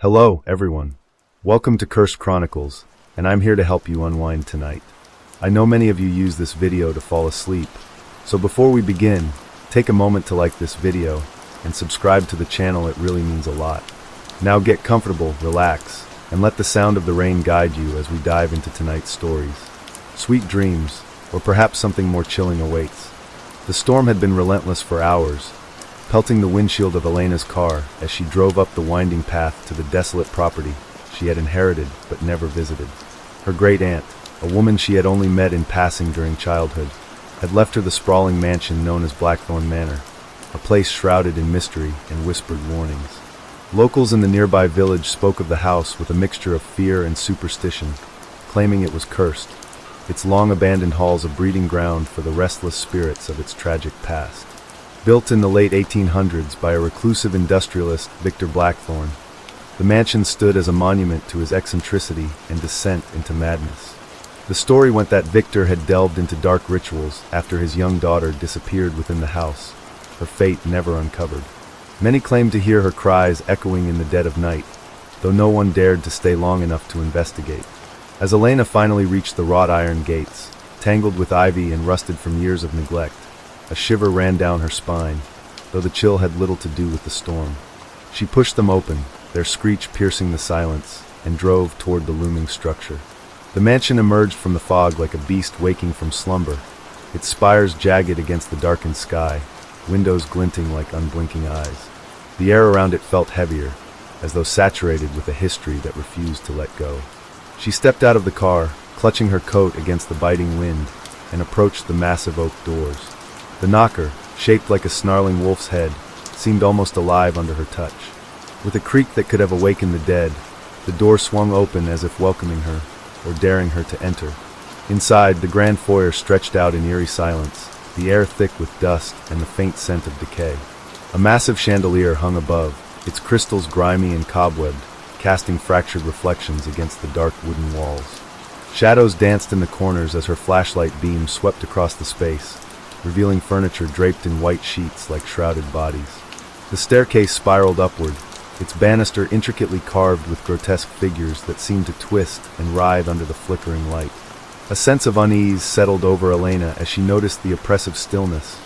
Hello, everyone. Welcome to Cursed Chronicles, and I'm here to help you unwind tonight. I know many of you use this video to fall asleep, so before we begin, take a moment to like this video and subscribe to the channel. It really means a lot. Now get comfortable, relax, and let the sound of the rain guide you as we dive into tonight's stories. Sweet dreams, or perhaps something more chilling awaits. The storm had been relentless for hours, pelting the windshield of Elena's car as she drove up the winding path to the desolate property she had inherited but never visited. Her great aunt, a woman she had only met in passing during childhood, had left her the sprawling mansion known as Blackthorn Manor, a place shrouded in mystery and whispered warnings. Locals in the nearby village spoke of the house with a mixture of fear and superstition, claiming it was cursed, its long-abandoned halls a breeding ground for the restless spirits of its tragic past. Built in the late 1800s by a reclusive industrialist, Victor Blackthorn, the mansion stood as a monument to his eccentricity and descent into madness. The story went that Victor had delved into dark rituals after his young daughter disappeared within the house, her fate never uncovered. Many claimed to hear her cries echoing in the dead of night, though no one dared to stay long enough to investigate. As Elena finally reached the wrought iron gates, tangled with ivy and rusted from years of neglect, a shiver ran down her spine, though the chill had little to do with the storm. She pushed them open, their screech piercing the silence, and drove toward the looming structure. The mansion emerged from the fog like a beast waking from slumber, its spires jagged against the darkened sky, windows glinting like unblinking eyes. The air around it felt heavier, as though saturated with a history that refused to let go. She stepped out of the car, clutching her coat against the biting wind, and approached the massive oak doors. The knocker, shaped like a snarling wolf's head, seemed almost alive under her touch. With a creak that could have awakened the dead, the door swung open as if welcoming her, or daring her to enter. Inside, the grand foyer stretched out in eerie silence, the air thick with dust and the faint scent of decay. A massive chandelier hung above, its crystals grimy and cobwebbed, casting fractured reflections against the dark wooden walls. Shadows danced in the corners as her flashlight beam swept across the space, revealing furniture draped in white sheets like shrouded bodies. The staircase spiraled upward, its banister intricately carved with grotesque figures that seemed to twist and writhe under the flickering light. A sense of unease settled over Elena as she noticed the oppressive stillness,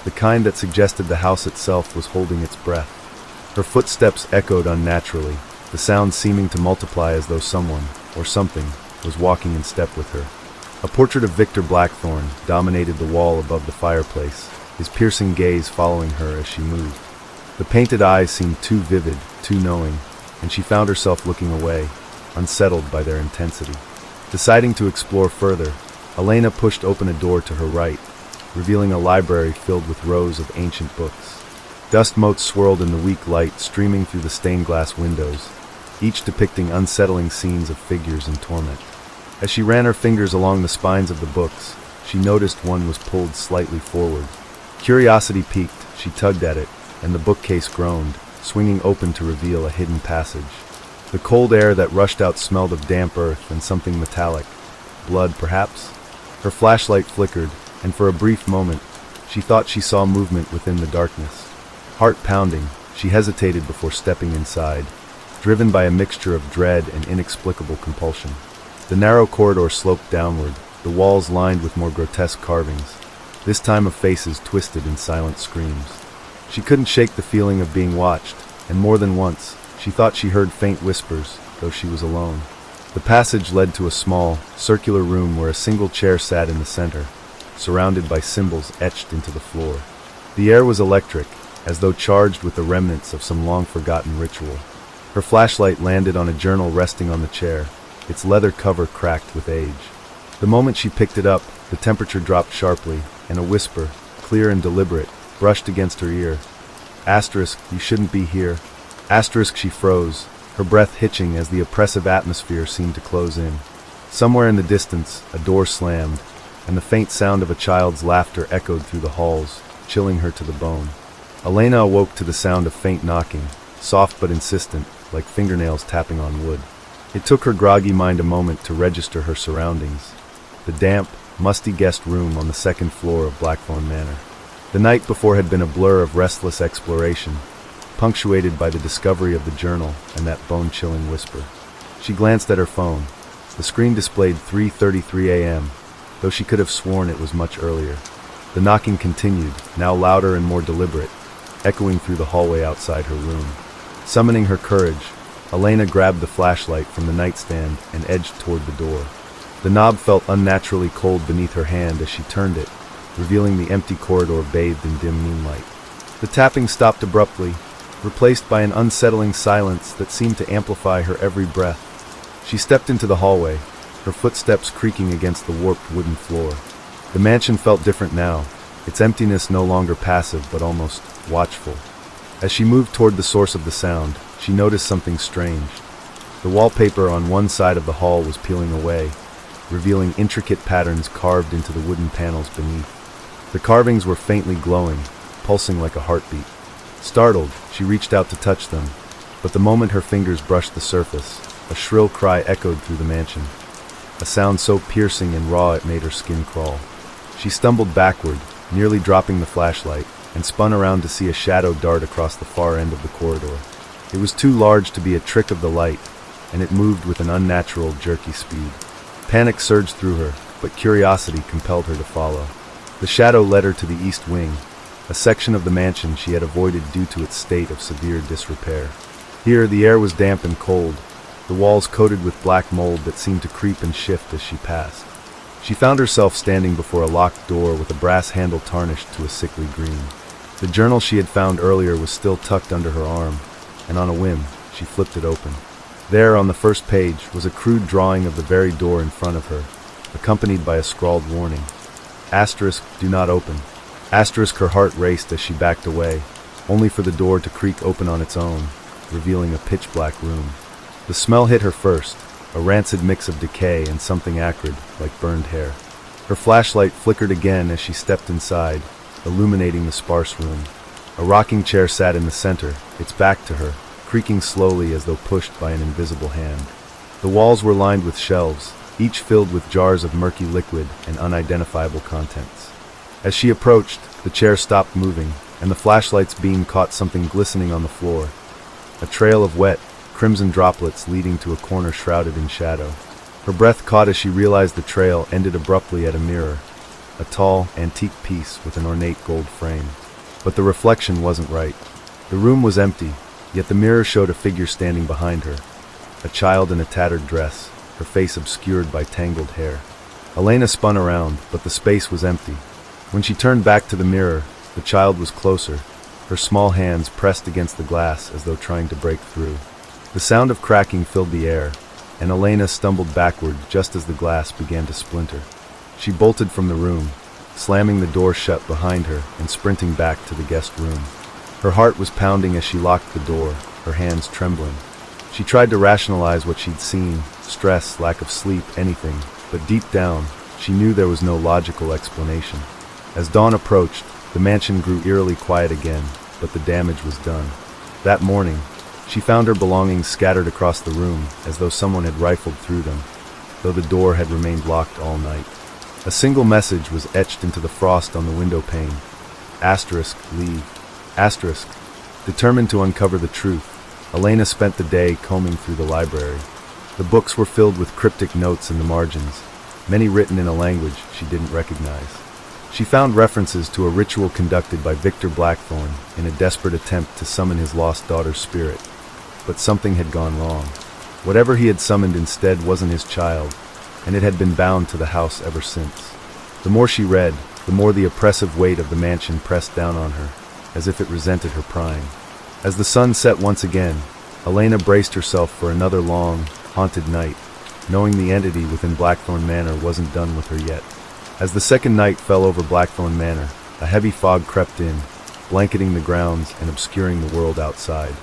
the kind that suggested the house itself was holding its breath. Her footsteps echoed unnaturally, the sound seeming to multiply as though someone, or something, was walking in step with her. A portrait of Victor Blackthorn dominated the wall above the fireplace, his piercing gaze following her as she moved. The painted eyes seemed too vivid, too knowing, and she found herself looking away, unsettled by their intensity. Deciding to explore further, Elena pushed open a door to her right, revealing a library filled with rows of ancient books. Dust motes swirled in the weak light streaming through the stained glass windows, each depicting unsettling scenes of figures in torment. As she ran her fingers along the spines of the books, she noticed one was pulled slightly forward. Curiosity piqued, she tugged at it, and the bookcase groaned, swinging open to reveal a hidden passage. The cold air that rushed out smelled of damp earth and something metallic. Blood, perhaps? Her flashlight flickered, and for a brief moment, she thought she saw movement within the darkness. Heart pounding, she hesitated before stepping inside, driven by a mixture of dread and inexplicable compulsion. The narrow corridor sloped downward, the walls lined with more grotesque carvings, this time of faces twisted in silent screams. She couldn't shake the feeling of being watched, and more than once, she thought she heard faint whispers, though she was alone. The passage led to a small, circular room where a single chair sat in the center, surrounded by symbols etched into the floor. The air was electric, as though charged with the remnants of some long-forgotten ritual. Her flashlight landed on a journal resting on the chair, its leather cover cracked with age. The moment she picked it up, the temperature dropped sharply, and a whisper, clear and deliberate, brushed against her ear. Asterisk, you shouldn't be here. Asterisk, she froze, her breath hitching as the oppressive atmosphere seemed to close in. Somewhere in the distance, a door slammed, and the faint sound of a child's laughter echoed through the halls, chilling her to the bone. Elena awoke to the sound of faint knocking, soft but insistent, like fingernails tapping on wood. It took her groggy mind a moment to register her surroundings. The damp, musty guest room on the second floor of Blackthorn Manor. The night before had been a blur of restless exploration, punctuated by the discovery of the journal and that bone-chilling whisper. She glanced at her phone. The screen displayed 3:33 a.m., though she could have sworn it was much earlier. The knocking continued, now louder and more deliberate, echoing through the hallway outside her room. Summoning her courage, Elena grabbed the flashlight from the nightstand and edged toward the door. The knob felt unnaturally cold beneath her hand as she turned it, revealing the empty corridor bathed in dim moonlight. The tapping stopped abruptly, replaced by an unsettling silence that seemed to amplify her every breath. She stepped into the hallway, her footsteps creaking against the warped wooden floor. The mansion felt different now, its emptiness no longer passive but almost watchful. As she moved toward the source of the sound, she noticed something strange. The wallpaper on one side of the hall was peeling away, revealing intricate patterns carved into the wooden panels beneath. The carvings were faintly glowing, pulsing like a heartbeat. Startled, she reached out to touch them, but the moment her fingers brushed the surface, a shrill cry echoed through the mansion, a sound so piercing and raw it made her skin crawl. She stumbled backward, nearly dropping the flashlight, and spun around to see a shadow dart across the far end of the corridor. It was too large to be a trick of the light, and it moved with an unnatural, jerky speed. Panic surged through her, but curiosity compelled her to follow. The shadow led her to the east wing, a section of the mansion she had avoided due to its state of severe disrepair. Here, the air was damp and cold, the walls coated with black mold that seemed to creep and shift as she passed. She found herself standing before a locked door with a brass handle tarnished to a sickly green. The journal she had found earlier was still tucked under her arm, and on a whim, she flipped it open. There, on the first page, was a crude drawing of the very door in front of her, accompanied by a scrawled warning. Asterisk, do not open. Asterisk, her heart raced as she backed away, only for the door to creak open on its own, revealing a pitch-black room. The smell hit her first, a rancid mix of decay and something acrid, like burned hair. Her flashlight flickered again as she stepped inside, illuminating the sparse room. A rocking chair sat in the center, its back to her, creaking slowly as though pushed by an invisible hand. The walls were lined with shelves, each filled with jars of murky liquid and unidentifiable contents. As she approached, the chair stopped moving, and the flashlight's beam caught something glistening on the floor. A trail of wet, crimson droplets leading to a corner shrouded in shadow. Her breath caught as she realized the trail ended abruptly at a mirror, a tall, antique piece with an ornate gold frame. But the reflection wasn't right. The room was empty, yet the mirror showed a figure standing behind her, a child in a tattered dress, her face obscured by tangled hair. Elena spun around, but the space was empty. When she turned back to the mirror, the child was closer, her small hands pressed against the glass as though trying to break through. The sound of cracking filled the air, and Elena stumbled backward just as the glass began to splinter. She bolted from the room, slamming the door shut behind her and sprinting back to the guest room. Her heart was pounding as she locked the door, her hands trembling. She tried to rationalize what she'd seen, stress, lack of sleep, anything, but deep down, she knew there was no logical explanation. As dawn approached, the mansion grew eerily quiet again, but the damage was done. That morning, she found her belongings scattered across the room as though someone had rifled through them, though the door had remained locked all night. A single message was etched into the frost on the window pane. Asterisk, leave. Asterisk. Determined to uncover the truth, Elena spent the day combing through the library. The books were filled with cryptic notes in the margins, many written in a language she didn't recognize. She found references to a ritual conducted by Victor Blackthorne in a desperate attempt to summon his lost daughter's spirit. But something had gone wrong. Whatever he had summoned instead wasn't his child, and it had been bound to the house ever since. The more she read, the more the oppressive weight of the mansion pressed down on her, as if it resented her prying. As the sun set once again, Elena braced herself for another long, haunted night, knowing the entity within Blackthorne Manor wasn't done with her yet. As the second night fell over Blackthorne Manor, a heavy fog crept in, blanketing the grounds and obscuring the world outside.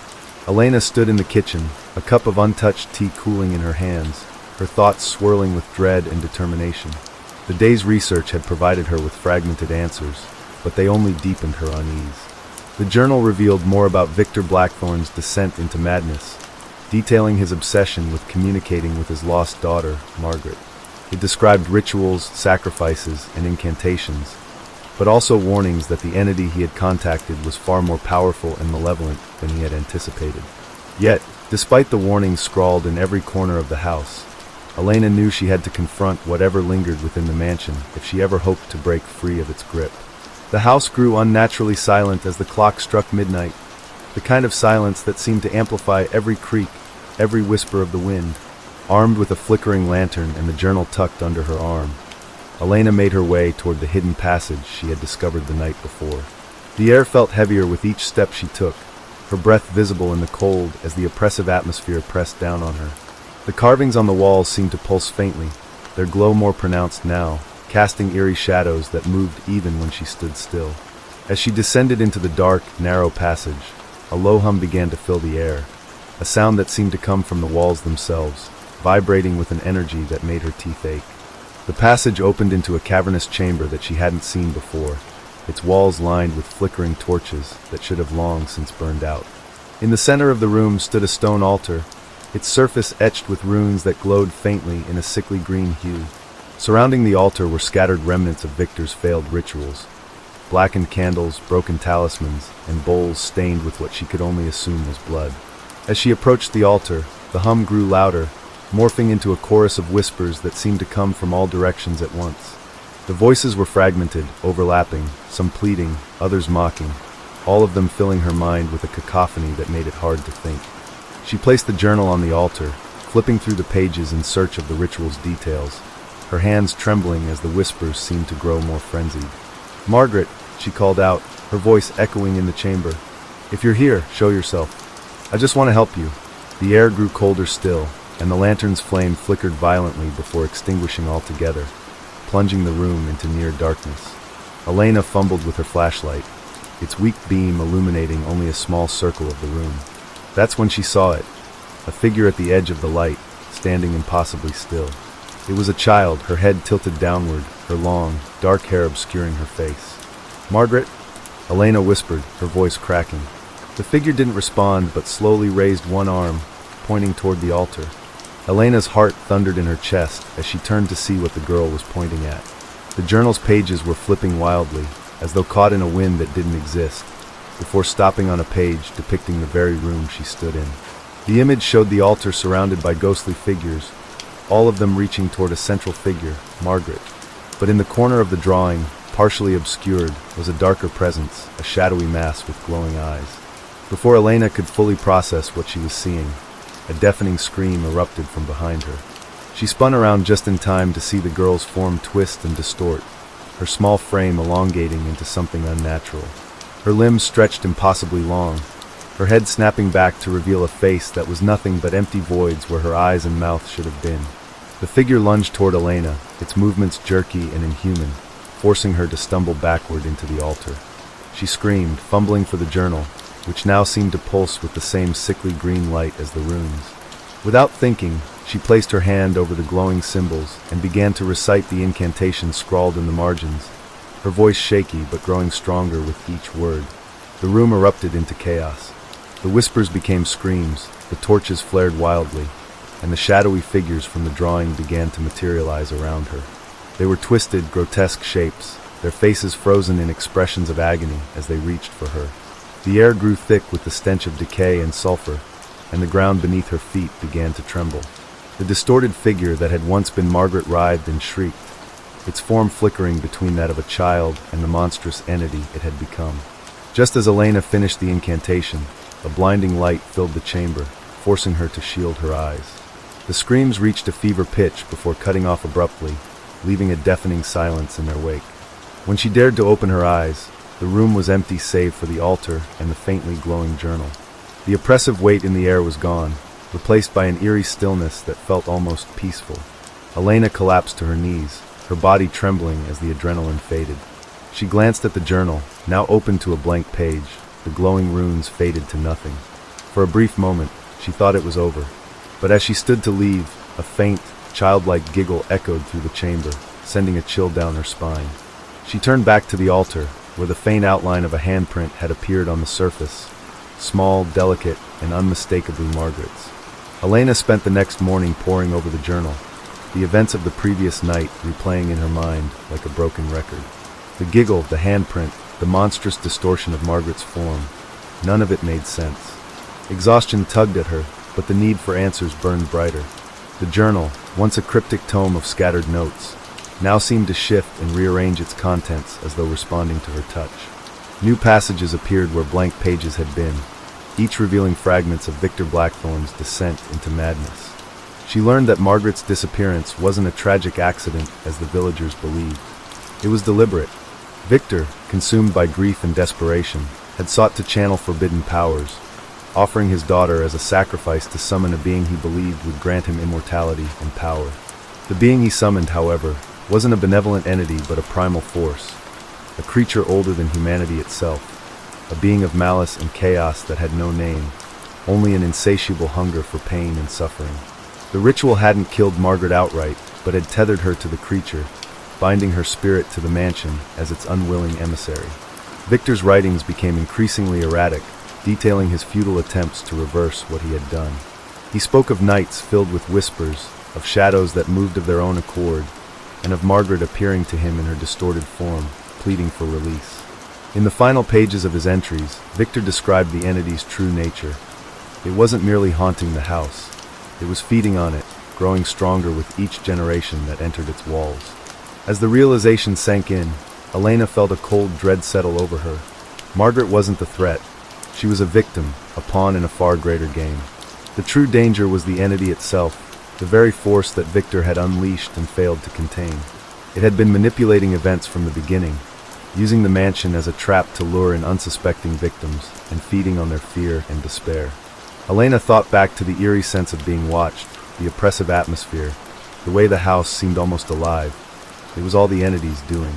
Elena stood in the kitchen, a cup of untouched tea cooling in her hands, her thoughts swirling with dread and determination. The day's research had provided her with fragmented answers, but they only deepened her unease. The journal revealed more about Victor Blackthorne's descent into madness, detailing his obsession with communicating with his lost daughter, Margaret. It described rituals, sacrifices, and incantations, but also warnings that the entity he had contacted was far more powerful and malevolent than he had anticipated. Yet, despite the warnings scrawled in every corner of the house, Elena knew she had to confront whatever lingered within the mansion if she ever hoped to break free of its grip. The house grew unnaturally silent as the clock struck midnight, the kind of silence that seemed to amplify every creak, every whisper of the wind. Armed with a flickering lantern and the journal tucked under her arm, Elena made her way toward the hidden passage she had discovered the night before. The air felt heavier with each step she took, her breath visible in the cold as the oppressive atmosphere pressed down on her. The carvings on the walls seemed to pulse faintly, their glow more pronounced now, casting eerie shadows that moved even when she stood still. As she descended into the dark, narrow passage, a low hum began to fill the air, a sound that seemed to come from the walls themselves, vibrating with an energy that made her teeth ache. The passage opened into a cavernous chamber that she hadn't seen before, its walls lined with flickering torches that should have long since burned out. In the center of the room stood a stone altar, its surface etched with runes that glowed faintly in a sickly green hue. Surrounding the altar were scattered remnants of Victor's failed rituals, blackened candles, broken talismans, and bowls stained with what she could only assume was blood. As she approached the altar, the hum grew louder, morphing into a chorus of whispers that seemed to come from all directions at once. The voices were fragmented, overlapping, some pleading, others mocking, all of them filling her mind with a cacophony that made it hard to think. She placed the journal on the altar, flipping through the pages in search of the ritual's details, her hands trembling as the whispers seemed to grow more frenzied. "Margaret," she called out, her voice echoing in the chamber. "If you're here, show yourself. I just want to help you." The air grew colder still, and the lantern's flame flickered violently before extinguishing altogether, plunging the room into near darkness. Elena fumbled with her flashlight, its weak beam illuminating only a small circle of the room. That's when she saw it, a figure at the edge of the light, standing impossibly still. It was a child, her head tilted downward, her long, dark hair obscuring her face. "Margaret?" Elena whispered, her voice cracking. The figure didn't respond but slowly raised one arm, pointing toward the altar. Elena's heart thundered in her chest as she turned to see what the girl was pointing at. The journal's pages were flipping wildly, as though caught in a wind that didn't exist, before stopping on a page depicting the very room she stood in. The image showed the altar surrounded by ghostly figures, all of them reaching toward a central figure, Margaret. But in the corner of the drawing, partially obscured, was a darker presence, a shadowy mass with glowing eyes. Before Elena could fully process what she was seeing, a deafening scream erupted from behind her. She spun around just in time to see the girl's form twist and distort, her small frame elongating into something unnatural. Her limbs stretched impossibly long, her head snapping back to reveal a face that was nothing but empty voids where her eyes and mouth should have been. The figure lunged toward Elena, its movements jerky and inhuman, forcing her to stumble backward into the altar. She screamed, fumbling for the journal, which now seemed to pulse with the same sickly green light as the runes. Without thinking, she placed her hand over the glowing symbols and began to recite the incantation scrawled in the margins, her voice shaky but growing stronger with each word. The room erupted into chaos. The whispers became screams, the torches flared wildly, and the shadowy figures from the drawing began to materialize around her. They were twisted, grotesque shapes, their faces frozen in expressions of agony as they reached for her. The air grew thick with the stench of decay and sulfur, and the ground beneath her feet began to tremble. The distorted figure that had once been Margaret writhed and shrieked, its form flickering between that of a child and the monstrous entity it had become. Just as Elena finished the incantation, a blinding light filled the chamber, forcing her to shield her eyes. The screams reached a fever pitch before cutting off abruptly, leaving a deafening silence in their wake. When she dared to open her eyes, the room was empty save for the altar and the faintly glowing journal. The oppressive weight in the air was gone, replaced by an eerie stillness that felt almost peaceful. Elena collapsed to her knees, her body trembling as the adrenaline faded. She glanced at the journal, now open to a blank page. The glowing runes faded to nothing. For a brief moment, she thought it was over. But as she stood to leave, a faint, childlike giggle echoed through the chamber, sending a chill down her spine. She turned back to the altar, where the faint outline of a handprint had appeared on the surface, small, delicate, and unmistakably Margaret's. Elena spent the next morning poring over the journal, the events of the previous night replaying in her mind like a broken record. The giggle, the handprint, the monstrous distortion of Margaret's form. None of it made sense. Exhaustion tugged at her, but the need for answers burned brighter. The journal, once a cryptic tome of scattered notes, now seemed to shift and rearrange its contents as though responding to her touch. New passages appeared where blank pages had been, each revealing fragments of Victor Blackthorn's descent into madness. She learned that Margaret's disappearance wasn't a tragic accident as the villagers believed. It was deliberate. Victor, consumed by grief and desperation, had sought to channel forbidden powers, offering his daughter as a sacrifice to summon a being he believed would grant him immortality and power. The being he summoned, however, wasn't a benevolent entity but a primal force, a creature older than humanity itself, a being of malice and chaos that had no name, only an insatiable hunger for pain and suffering. The ritual hadn't killed Margaret outright, but had tethered her to the creature, binding her spirit to the mansion as its unwilling emissary. Victor's writings became increasingly erratic, detailing his futile attempts to reverse what he had done. He spoke of nights filled with whispers, of shadows that moved of their own accord, and of Margaret appearing to him in her distorted form, pleading for release. In the final pages of his entries, Victor described the entity's true nature. It wasn't merely haunting the house. It was feeding on it, growing stronger with each generation that entered its walls. As the realization sank in, Elena felt a cold dread settle over her. Margaret wasn't the threat. She was a victim, a pawn in a far greater game. The true danger was the entity itself, the very force that Victor had unleashed and failed to contain. It had been manipulating events from the beginning, using the mansion as a trap to lure in unsuspecting victims and feeding on their fear and despair. Elena thought back to the eerie sense of being watched, the oppressive atmosphere, the way the house seemed almost alive. It was all the entity's doing.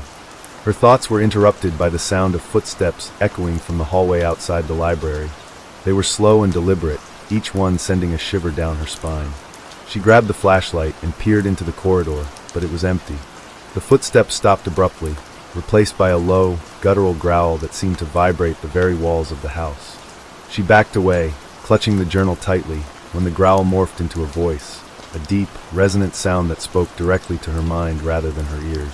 Her thoughts were interrupted by the sound of footsteps echoing from the hallway outside the library. They were slow and deliberate, each one sending a shiver down her spine. She grabbed the flashlight and peered into the corridor, but it was empty. The footsteps stopped abruptly, replaced by a low, guttural growl that seemed to vibrate the very walls of the house. She backed away, clutching the journal tightly, when the growl morphed into a voice, a deep, resonant sound that spoke directly to her mind rather than her ears.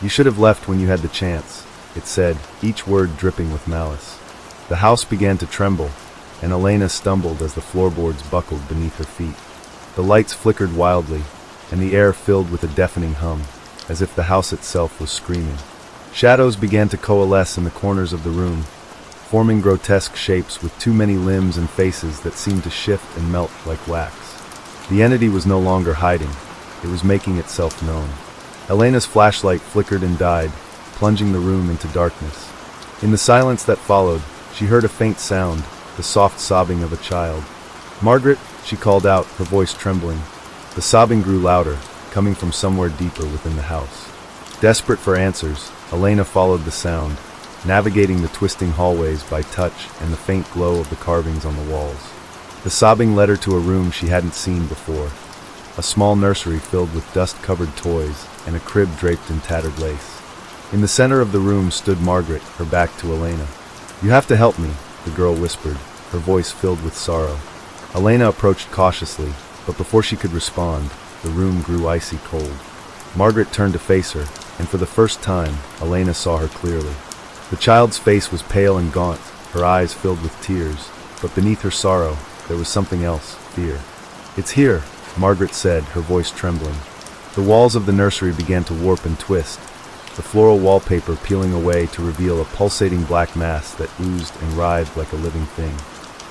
"You should have left when you had the chance," it said, each word dripping with malice. The house began to tremble, and Elena stumbled as the floorboards buckled beneath her feet. The lights flickered wildly, and the air filled with a deafening hum, as if the house itself was screaming. Shadows began to coalesce in the corners of the room, forming grotesque shapes with too many limbs and faces that seemed to shift and melt like wax. The entity was no longer hiding. It was making itself known. Elena's flashlight flickered and died, plunging the room into darkness. In the silence that followed, she heard a faint sound, the soft sobbing of a child. "Margaret," she called out, her voice trembling. The sobbing grew louder, coming from somewhere deeper within the house. Desperate for answers, Elena followed the sound, navigating the twisting hallways by touch and the faint glow of the carvings on the walls. The sobbing led her to a room she hadn't seen before, a small nursery filled with dust-covered toys and a crib draped in tattered lace. In the center of the room stood Margaret, her back to Elena. "You have to help me," the girl whispered, her voice filled with sorrow. Elena approached cautiously, but before she could respond, the room grew icy cold. Margaret turned to face her, and for the first time, Elena saw her clearly. The child's face was pale and gaunt, her eyes filled with tears, but beneath her sorrow, there was something else, fear. "It's here," Margaret said, her voice trembling. The walls of the nursery began to warp and twist, the floral wallpaper peeling away to reveal a pulsating black mass that oozed and writhed like a living thing.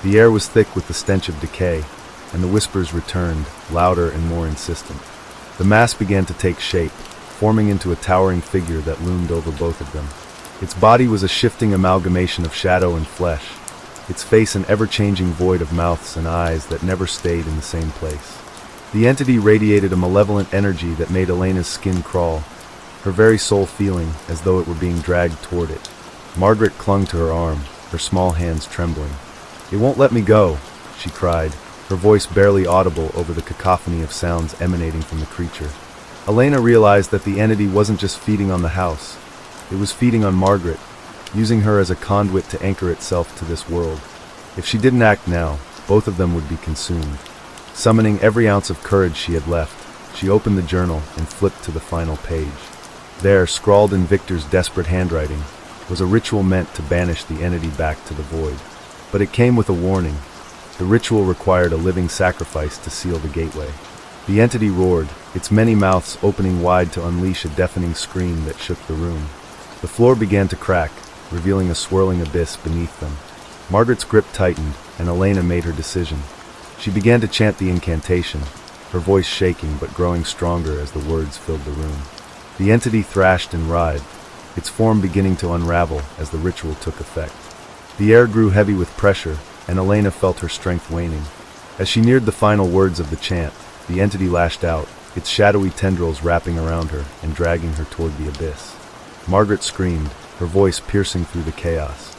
The air was thick with the stench of decay, and the whispers returned, louder and more insistent. The mass began to take shape, forming into a towering figure that loomed over both of them. Its body was a shifting amalgamation of shadow and flesh, its face an ever-changing void of mouths and eyes that never stayed in the same place. The entity radiated a malevolent energy that made Elena's skin crawl, her very soul feeling as though it were being dragged toward it. Margaret clung to her arm, her small hands trembling. "It won't let me go," she cried, her voice barely audible over the cacophony of sounds emanating from the creature. Elena realized that the entity wasn't just feeding on the house. It was feeding on Margaret, using her as a conduit to anchor itself to this world. If she didn't act now, both of them would be consumed. Summoning every ounce of courage she had left, she opened the journal and flipped to the final page. There, scrawled in Victor's desperate handwriting, was a ritual meant to banish the entity back to the void. But it came with a warning. The ritual required a living sacrifice to seal the gateway. The entity roared, its many mouths opening wide to unleash a deafening scream that shook the room. The floor began to crack, revealing a swirling abyss beneath them. Margaret's grip tightened, and Elena made her decision. She began to chant the incantation, her voice shaking but growing stronger as the words filled the room. The entity thrashed and writhed, its form beginning to unravel as the ritual took effect. The air grew heavy with pressure, and Elena felt her strength waning. As she neared the final words of the chant, the entity lashed out, its shadowy tendrils wrapping around her and dragging her toward the abyss. Margaret screamed, her voice piercing through the chaos.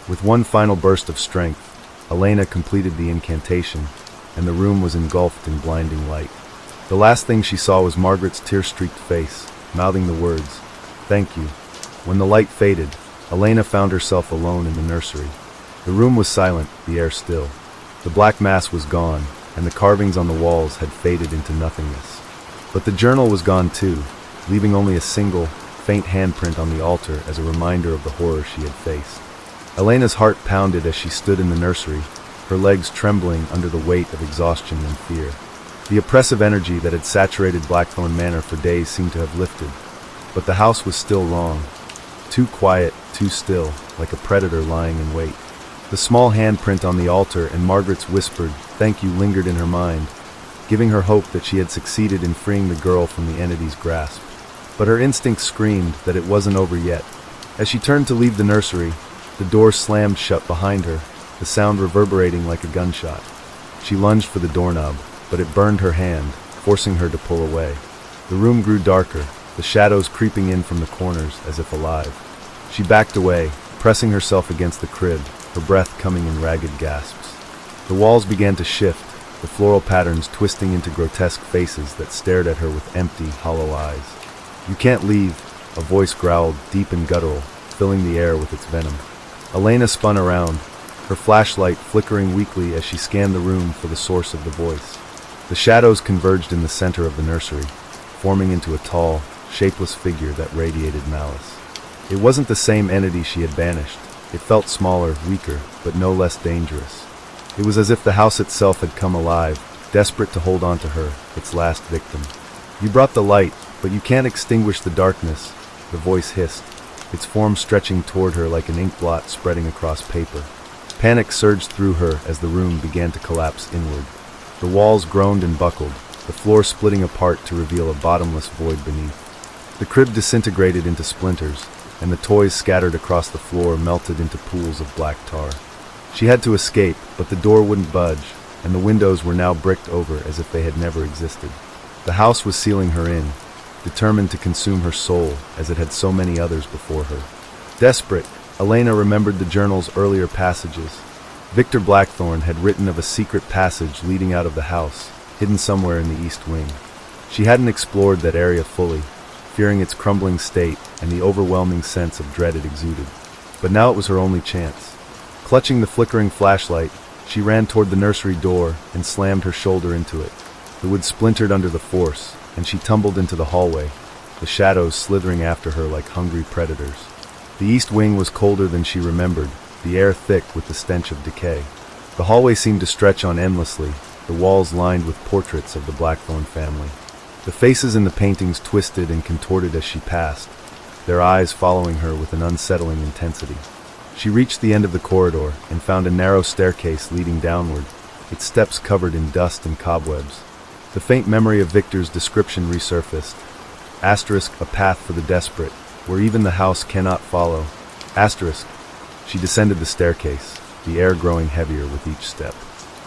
With one final burst of strength, Elena completed the incantation, and the room was engulfed in blinding light. The last thing she saw was Margaret's tear-streaked face, mouthing the words, "Thank you." When the light faded, Elena found herself alone in the nursery. The room was silent, the air still. The black mass was gone, and the carvings on the walls had faded into nothingness. But the journal was gone too, leaving only a single, faint handprint on the altar as a reminder of the horror she had faced. Elena's heart pounded as she stood in the nursery, her legs trembling under the weight of exhaustion and fear. The oppressive energy that had saturated Blackthorn Manor for days seemed to have lifted, but the house was still wrong. Too quiet, too still, like a predator lying in wait. The small handprint on the altar and Margaret's whispered "thank you" lingered in her mind, giving her hope that she had succeeded in freeing the girl from the entity's grasp. But her instincts screamed that it wasn't over yet. As she turned to leave the nursery, the door slammed shut behind her, the sound reverberating like a gunshot. She lunged for the doorknob, but it burned her hand, forcing her to pull away. The room grew darker, the shadows creeping in from the corners as if alive. She backed away, pressing herself against the crib, her breath coming in ragged gasps. The walls began to shift, the floral patterns twisting into grotesque faces that stared at her with empty, hollow eyes. "You can't leave," a voice growled, deep and guttural, filling the air with its venom. Elena spun around, her flashlight flickering weakly as she scanned the room for the source of the voice. The shadows converged in the center of the nursery, forming into a tall, shapeless figure that radiated malice. It wasn't the same entity she had banished. It felt smaller, weaker, but no less dangerous. It was as if the house itself had come alive, desperate to hold on to her, its last victim. "You brought the light, but you can't extinguish the darkness," the voice hissed, its form stretching toward her like an ink blot spreading across paper. Panic surged through her as the room began to collapse inward. The walls groaned and buckled, the floor splitting apart to reveal a bottomless void beneath. The crib disintegrated into splinters, and the toys scattered across the floor melted into pools of black tar. She had to escape, but the door wouldn't budge, and the windows were now bricked over as if they had never existed. The house was sealing her in, determined to consume her soul as it had so many others before her. Desperate, Elena remembered the journal's earlier passages. Victor Blackthorn had written of a secret passage leading out of the house, hidden somewhere in the east wing. She hadn't explored that area fully, fearing its crumbling state and the overwhelming sense of dread it exuded. But now it was her only chance. Clutching the flickering flashlight, she ran toward the nursery door and slammed her shoulder into it. The wood splintered under the force, and she tumbled into the hallway, the shadows slithering after her like hungry predators. The east wing was colder than she remembered, the air thick with the stench of decay. The hallway seemed to stretch on endlessly, the walls lined with portraits of the Blackthorn family. The faces in the paintings twisted and contorted as she passed, their eyes following her with an unsettling intensity. She reached the end of the corridor and found a narrow staircase leading downward, its steps covered in dust and cobwebs. The faint memory of Victor's description resurfaced. Asterisk, a path for the desperate, where even the house cannot follow. Asterisk. She descended the staircase, the air growing heavier with each step.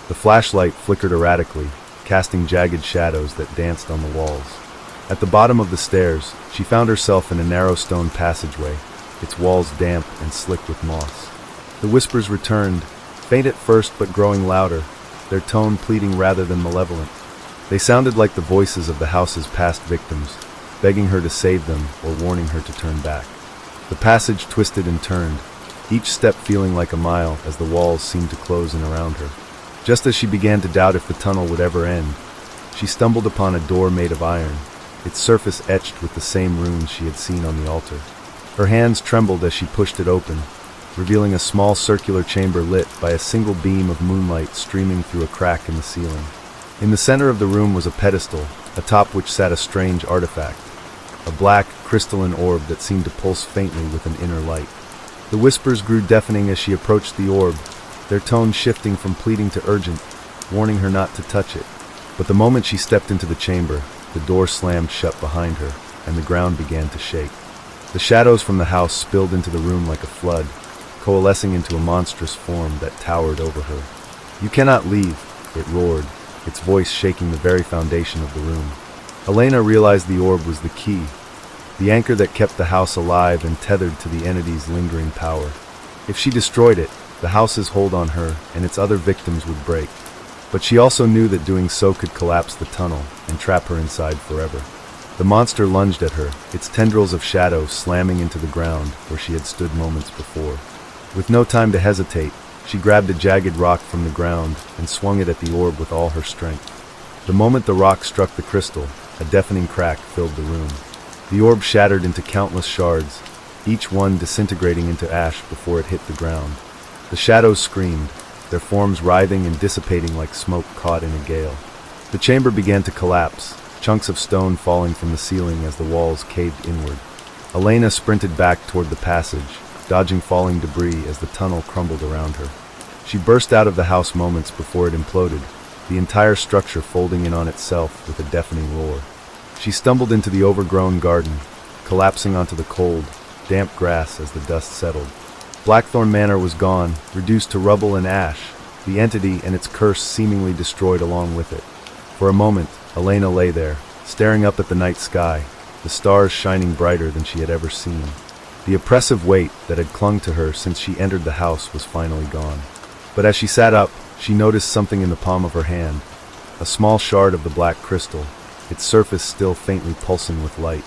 The flashlight flickered erratically, casting jagged shadows that danced on the walls. At the bottom of the stairs, she found herself in a narrow stone passageway, its walls damp and slick with moss. The whispers returned, faint at first but growing louder, their tone pleading rather than malevolent. They sounded like the voices of the house's past victims, begging her to save them or warning her to turn back. The passage twisted and turned, each step feeling like a mile as the walls seemed to close in around her. Just as she began to doubt if the tunnel would ever end, she stumbled upon a door made of iron, its surface etched with the same runes she had seen on the altar. Her hands trembled as she pushed it open, revealing a small circular chamber lit by a single beam of moonlight streaming through a crack in the ceiling. In the center of the room was a pedestal, atop which sat a strange artifact, a black, crystalline orb that seemed to pulse faintly with an inner light. The whispers grew deafening as she approached the orb, their tone shifting from pleading to urgent, warning her not to touch it. But the moment she stepped into the chamber, the door slammed shut behind her, and the ground began to shake. The shadows from the house spilled into the room like a flood, coalescing into a monstrous form that towered over her. "You cannot leave," it roared, its voice shaking the very foundation of the room. Elena realized the orb was the key, the anchor that kept the house alive and tethered to the entity's lingering power. If she destroyed it, the house's hold on her and its other victims would break. But she also knew that doing so could collapse the tunnel and trap her inside forever. The monster lunged at her, its tendrils of shadow slamming into the ground where she had stood moments before. With no time to hesitate, she grabbed a jagged rock from the ground and swung it at the orb with all her strength. The moment the rock struck the crystal, a deafening crack filled the room. The orb shattered into countless shards, each one disintegrating into ash before it hit the ground. The shadows screamed, their forms writhing and dissipating like smoke caught in a gale. The chamber began to collapse, chunks of stone falling from the ceiling as the walls caved inward. Elena sprinted back toward the passage, dodging falling debris as the tunnel crumbled around her. She burst out of the house moments before it imploded, the entire structure folding in on itself with a deafening roar. She stumbled into the overgrown garden, collapsing onto the cold, damp grass as the dust settled. Blackthorn Manor was gone, reduced to rubble and ash, the entity and its curse seemingly destroyed along with it. For a moment, Elena lay there, staring up at the night sky, the stars shining brighter than she had ever seen. The oppressive weight that had clung to her since she entered the house was finally gone. But as she sat up, she noticed something in the palm of her hand, a small shard of the black crystal, its surface still faintly pulsing with light.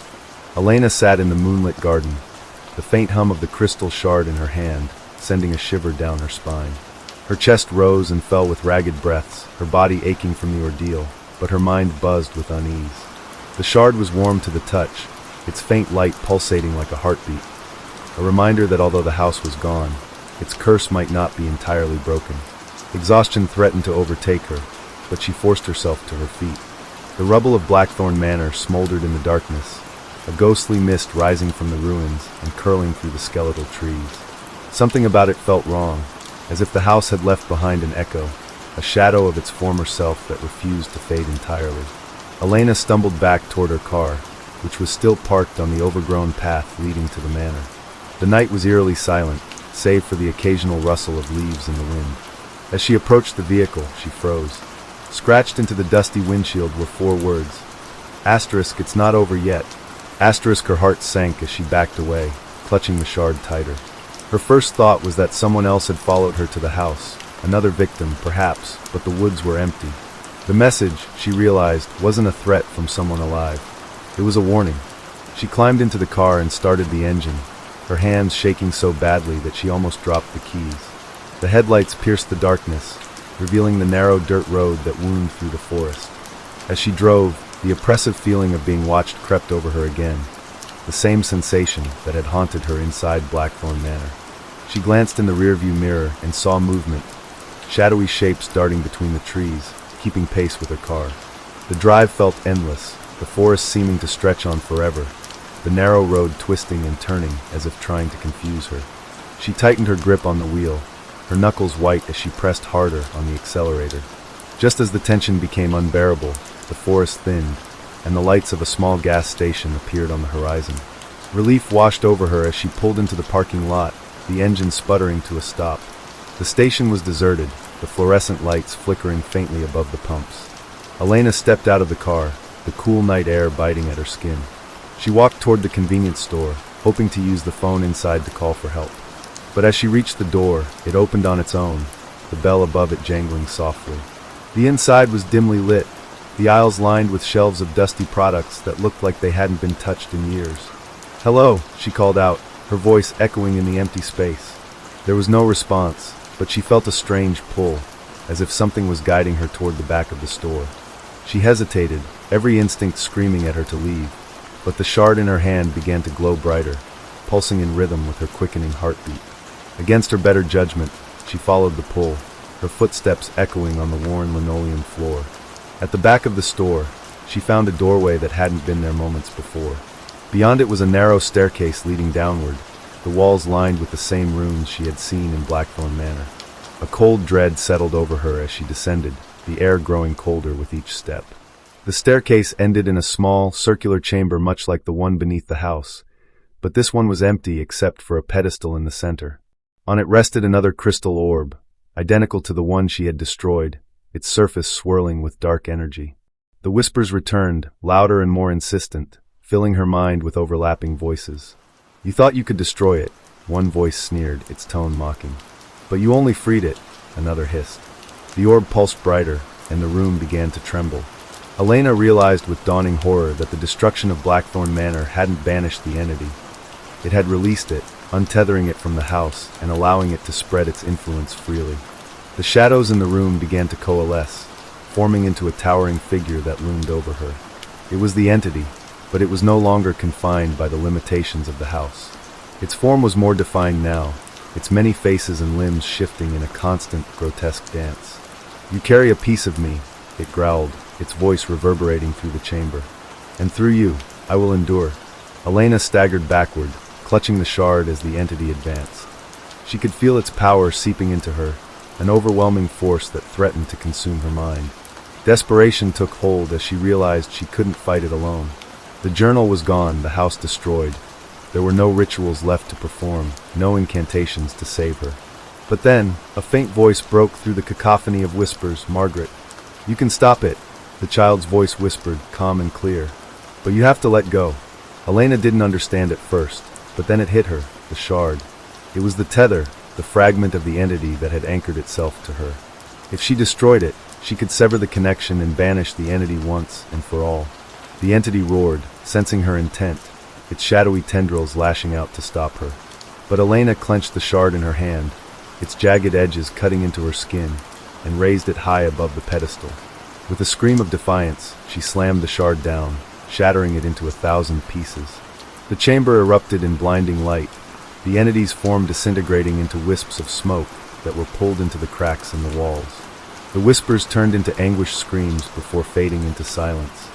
Elena sat in the moonlit garden, the faint hum of the crystal shard in her hand, sending a shiver down her spine. Her chest rose and fell with ragged breaths, her body aching from the ordeal, but her mind buzzed with unease. The shard was warm to the touch, its faint light pulsating like a heartbeat, a reminder that although the house was gone, its curse might not be entirely broken. Exhaustion threatened to overtake her, but she forced herself to her feet. The rubble of Blackthorn Manor smoldered in the darkness, a ghostly mist rising from the ruins and curling through the skeletal trees. Something about it felt wrong, as if the house had left behind an echo, a shadow of its former self that refused to fade entirely. Elena stumbled back toward her car, which was still parked on the overgrown path leading to the manor. The night was eerily silent, save for the occasional rustle of leaves in the wind. As she approached the vehicle, she froze. Scratched into the dusty windshield were 4 words. Asterisk, it's not over yet. Asterisk, her heart sank as she backed away, clutching the shard tighter. Her first thought was that someone else had followed her to the house, another victim, perhaps, but the woods were empty. The message, she realized, wasn't a threat from someone alive. It was a warning. She climbed into the car and started the engine, her hands shaking so badly that she almost dropped the keys. The headlights pierced the darkness, revealing the narrow dirt road that wound through the forest. As she drove, the oppressive feeling of being watched crept over her again, the same sensation that had haunted her inside Blackthorn Manor. She glanced in the rearview mirror and saw movement, shadowy shapes darting between the trees, keeping pace with her car. The drive felt endless, the forest seeming to stretch on forever, the narrow road twisting and turning as if trying to confuse her. She tightened her grip on the wheel, her knuckles white as she pressed harder on the accelerator. Just as the tension became unbearable, the forest thinned, and the lights of a small gas station appeared on the horizon. Relief washed over her as she pulled into the parking lot, the engine sputtering to a stop. The station was deserted, the fluorescent lights flickering faintly above the pumps. Elena stepped out of the car, the cool night air biting at her skin. She walked toward the convenience store, hoping to use the phone inside to call for help. But as she reached the door, it opened on its own, the bell above it jangling softly. The inside was dimly lit, the aisles lined with shelves of dusty products that looked like they hadn't been touched in years. "Hello," she called out, her voice echoing in the empty space. There was no response, but she felt a strange pull, as if something was guiding her toward the back of the store. She hesitated, every instinct screaming at her to leave, but the shard in her hand began to glow brighter, pulsing in rhythm with her quickening heartbeat. Against her better judgment, she followed the pull, her footsteps echoing on the worn linoleum floor. At the back of the store, she found a doorway that hadn't been there moments before. Beyond it was a narrow staircase leading downward, the walls lined with the same runes she had seen in Blackthorn Manor. A cold dread settled over her as she descended, the air growing colder with each step. The staircase ended in a small, circular chamber much like the one beneath the house, but this one was empty except for a pedestal in the center. On it rested another crystal orb, identical to the one she had destroyed, its surface swirling with dark energy. The whispers returned, louder and more insistent, filling her mind with overlapping voices. "You thought you could destroy it," one voice sneered, its tone mocking. "But you only freed it," another hissed. The orb pulsed brighter, and the room began to tremble. Elena realized with dawning horror that the destruction of Blackthorn Manor hadn't banished the entity. It had released it, untethering it from the house and allowing it to spread its influence freely. The shadows in the room began to coalesce, forming into a towering figure that loomed over her. It was the entity, but it was no longer confined by the limitations of the house. Its form was more defined now, its many faces and limbs shifting in a constant, grotesque dance. "You carry a piece of me," it growled, its voice reverberating through the chamber. "And through you, I will endure." Elena staggered backward, clutching the shard as the entity advanced. She could feel its power seeping into her, an overwhelming force that threatened to consume her mind. Desperation took hold as she realized she couldn't fight it alone. The journal was gone, the house destroyed. There were no rituals left to perform, no incantations to save her. But then, a faint voice broke through the cacophony of whispers. "Margaret, you can stop it," the child's voice whispered, calm and clear. "But you have to let go." Elena didn't understand at first, but then it hit her, the shard. It was the tether, the fragment of the entity that had anchored itself to her. If she destroyed it, she could sever the connection and banish the entity once and for all. The entity roared, sensing her intent, its shadowy tendrils lashing out to stop her. But Elena clenched the shard in her hand, its jagged edges cutting into her skin, and raised it high above the pedestal. With a scream of defiance, she slammed the shard down, shattering it into 1,000 pieces. The chamber erupted in blinding light, the entity's form disintegrating into wisps of smoke that were pulled into the cracks in the walls. The whispers turned into anguished screams before fading into silence.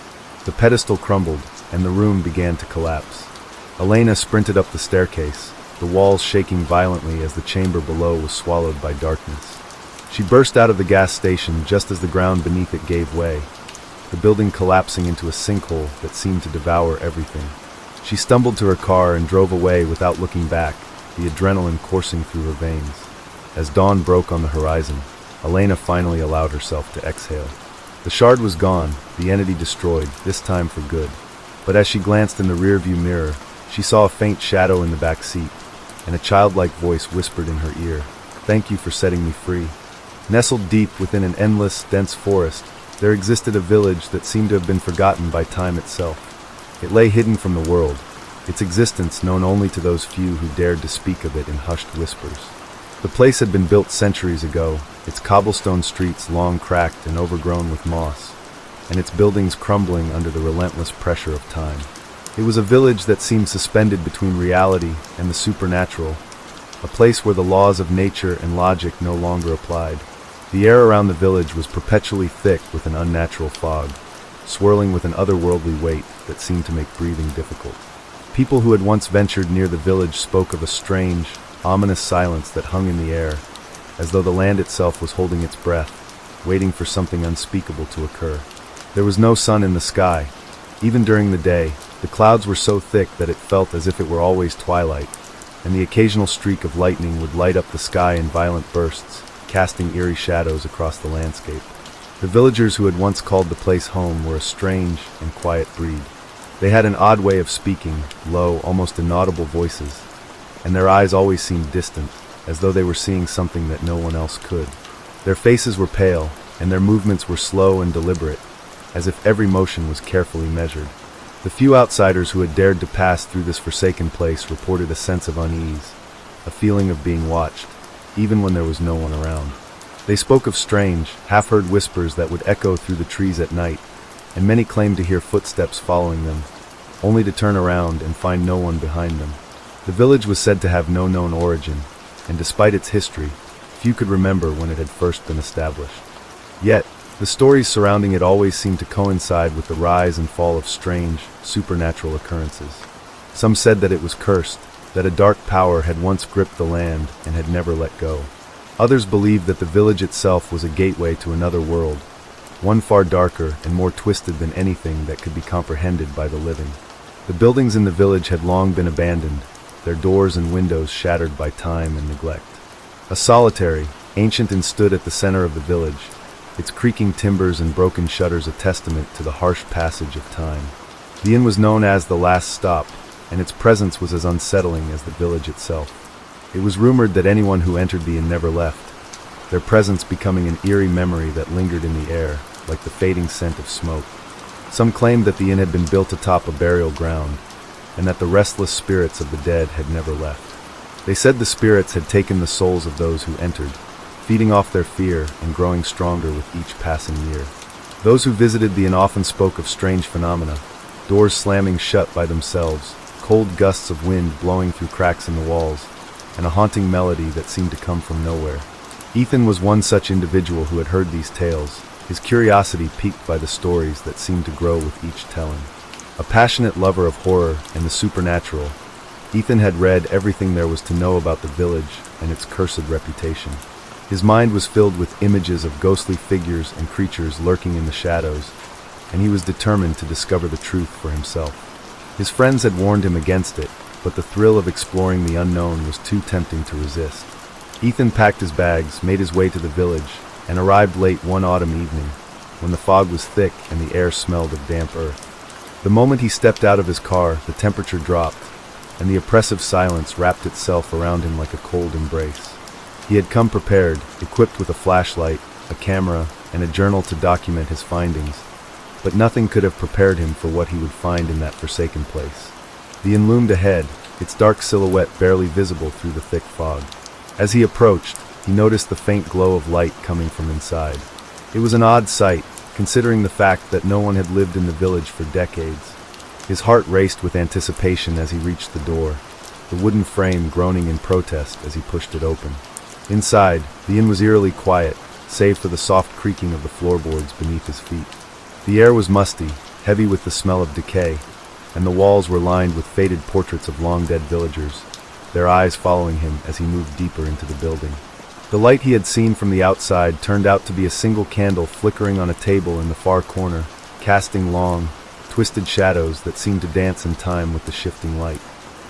The pedestal crumbled, and the room began to collapse. Elena sprinted up the staircase, the walls shaking violently as the chamber below was swallowed by darkness. She burst out of the gas station just as the ground beneath it gave way, the building collapsing into a sinkhole that seemed to devour everything. She stumbled to her car and drove away without looking back, the adrenaline coursing through her veins. As dawn broke on the horizon, Elena finally allowed herself to exhale. The shard was gone, the entity destroyed, this time for good. But as she glanced in the rearview mirror, she saw a faint shadow in the back seat, and a childlike voice whispered in her ear, "Thank you for setting me free." Nestled deep within an endless, dense forest, there existed a village that seemed to have been forgotten by time itself. It lay hidden from the world, its existence known only to those few who dared to speak of it in hushed whispers. The place had been built centuries ago, its cobblestone streets long cracked and overgrown with moss, and its buildings crumbling under the relentless pressure of time. It was a village that seemed suspended between reality and the supernatural, a place where the laws of nature and logic no longer applied. The air around the village was perpetually thick with an unnatural fog, swirling with an otherworldly weight that seemed to make breathing difficult. People who had once ventured near the village spoke of a strange, ominous silence that hung in the air, as though the land itself was holding its breath, waiting for something unspeakable to occur. There was no sun in the sky. Even during the day, the clouds were so thick that it felt as if it were always twilight, and the occasional streak of lightning would light up the sky in violent bursts, casting eerie shadows across the landscape. The villagers who had once called the place home were a strange and quiet breed. They had an odd way of speaking, low, almost inaudible voices, and their eyes always seemed distant, as though they were seeing something that no one else could. Their faces were pale, and their movements were slow and deliberate, as if every motion was carefully measured. The few outsiders who had dared to pass through this forsaken place reported a sense of unease, a feeling of being watched, even when there was no one around. They spoke of strange, half-heard whispers that would echo through the trees at night, and many claimed to hear footsteps following them, only to turn around and find no one behind them. The village was said to have no known origin, and despite its history, few could remember when it had first been established. Yet, the stories surrounding it always seemed to coincide with the rise and fall of strange, supernatural occurrences. Some said that it was cursed, that a dark power had once gripped the land and had never let go. Others believed that the village itself was a gateway to another world, one far darker and more twisted than anything that could be comprehended by the living. The buildings in the village had long been abandoned, their doors and windows shattered by time and neglect. A solitary, ancient inn stood at the center of the village, its creaking timbers and broken shutters a testament to the harsh passage of time. The inn was known as the Last Stop, and its presence was as unsettling as the village itself. It was rumored that anyone who entered the inn never left, their presence becoming an eerie memory that lingered in the air, like the fading scent of smoke. Some claimed that the inn had been built atop a burial ground, and that the restless spirits of the dead had never left. They said the spirits had taken the souls of those who entered, feeding off their fear and growing stronger with each passing year. Those who visited the inn often spoke of strange phenomena, doors slamming shut by themselves, cold gusts of wind blowing through cracks in the walls, and a haunting melody that seemed to come from nowhere. Ethan was one such individual who had heard these tales, his curiosity piqued by the stories that seemed to grow with each telling. A passionate lover of horror and the supernatural, Ethan had read everything there was to know about the village and its cursed reputation. His mind was filled with images of ghostly figures and creatures lurking in the shadows, and he was determined to discover the truth for himself. His friends had warned him against it, but the thrill of exploring the unknown was too tempting to resist. Ethan packed his bags, made his way to the village, and arrived late one autumn evening, when the fog was thick and the air smelled of damp earth. The moment he stepped out of his car, the temperature dropped, and the oppressive silence wrapped itself around him like a cold embrace. He had come prepared, equipped with a flashlight, a camera, and a journal to document his findings, but nothing could have prepared him for what he would find in that forsaken place. The inn loomed ahead, its dark silhouette barely visible through the thick fog. As he approached, he noticed the faint glow of light coming from inside. It was an odd sight, considering the fact that no one had lived in the village for decades. His heart raced with anticipation as he reached the door, the wooden frame groaning in protest as he pushed it open. Inside, the inn was eerily quiet, save for the soft creaking of the floorboards beneath his feet. The air was musty, heavy with the smell of decay, and the walls were lined with faded portraits of long-dead villagers, their eyes following him as he moved deeper into the building. The light he had seen from the outside turned out to be a single candle flickering on a table in the far corner, casting long, twisted shadows that seemed to dance in time with the shifting light.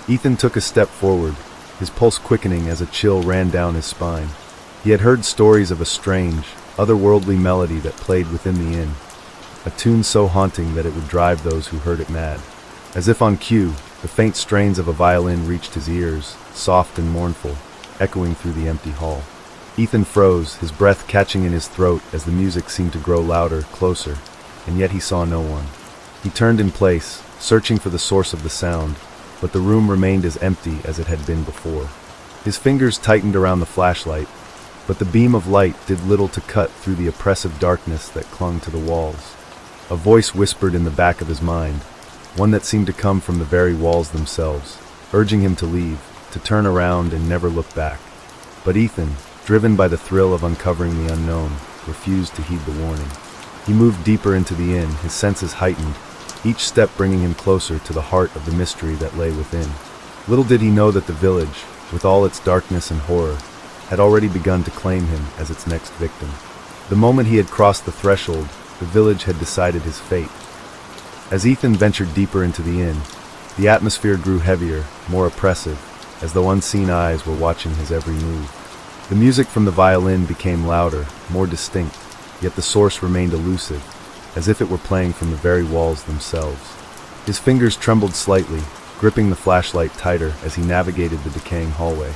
Ethan took a step forward, his pulse quickening as a chill ran down his spine. He had heard stories of a strange, otherworldly melody that played within the inn, a tune so haunting that it would drive those who heard it mad. As if on cue, the faint strains of a violin reached his ears, soft and mournful, echoing through the empty hall. Ethan froze, his breath catching in his throat as the music seemed to grow louder, closer, and yet he saw no one. He turned in place, searching for the source of the sound, but the room remained as empty as it had been before. His fingers tightened around the flashlight, but the beam of light did little to cut through the oppressive darkness that clung to the walls. A voice whispered in the back of his mind, one that seemed to come from the very walls themselves, urging him to leave, to turn around and never look back. But Ethan, driven by the thrill of uncovering the unknown, refused to heed the warning. He moved deeper into the inn, his senses heightened, each step bringing him closer to the heart of the mystery that lay within. Little did he know that the village, with all its darkness and horror, had already begun to claim him as its next victim. The moment he had crossed the threshold, the village had decided his fate. As Ethan ventured deeper into the inn, the atmosphere grew heavier, more oppressive, as though unseen eyes were watching his every move. The music from the violin became louder, more distinct, yet the source remained elusive, as if it were playing from the very walls themselves. His fingers trembled slightly, gripping the flashlight tighter as he navigated the decaying hallway.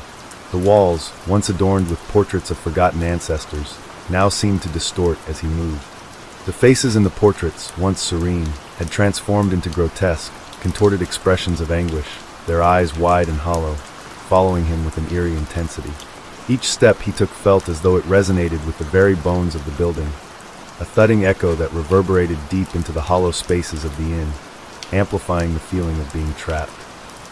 The walls, once adorned with portraits of forgotten ancestors, now seemed to distort as he moved. The faces in the portraits, once serene, had transformed into grotesque, contorted expressions of anguish, their eyes wide and hollow, following him with an eerie intensity. Each step he took felt as though it resonated with the very bones of the building, a thudding echo that reverberated deep into the hollow spaces of the inn, amplifying the feeling of being trapped.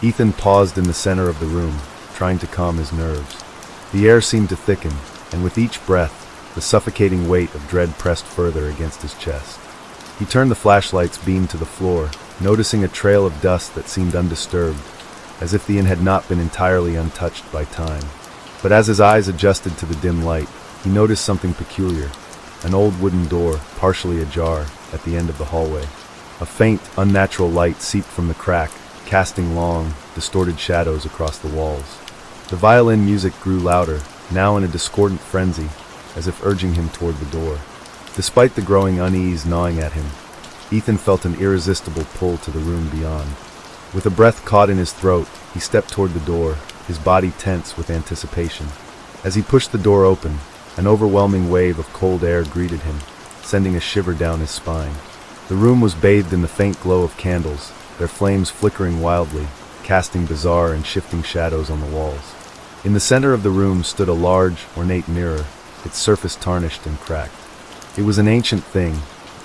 Ethan paused in the center of the room, trying to calm his nerves. The air seemed to thicken, and with each breath, the suffocating weight of dread pressed further against his chest. He turned the flashlight's beam to the floor, noticing a trail of dust that seemed undisturbed, as if the inn had not been entirely untouched by time. But as his eyes adjusted to the dim light, he noticed something peculiar: an old wooden door, partially ajar, at the end of the hallway. A faint, unnatural light seeped from the crack, casting long, distorted shadows across the walls. The violin music grew louder, now in a discordant frenzy, as if urging him toward the door. Despite the growing unease gnawing at him, Ethan felt an irresistible pull to the room beyond. With a breath caught in his throat, he stepped toward the door, his body tense with anticipation. As he pushed the door open, an overwhelming wave of cold air greeted him, sending a shiver down his spine. The room was bathed in the faint glow of candles, their flames flickering wildly, casting bizarre and shifting shadows on the walls. In the center of the room stood a large, ornate mirror, its surface tarnished and cracked. It was an ancient thing,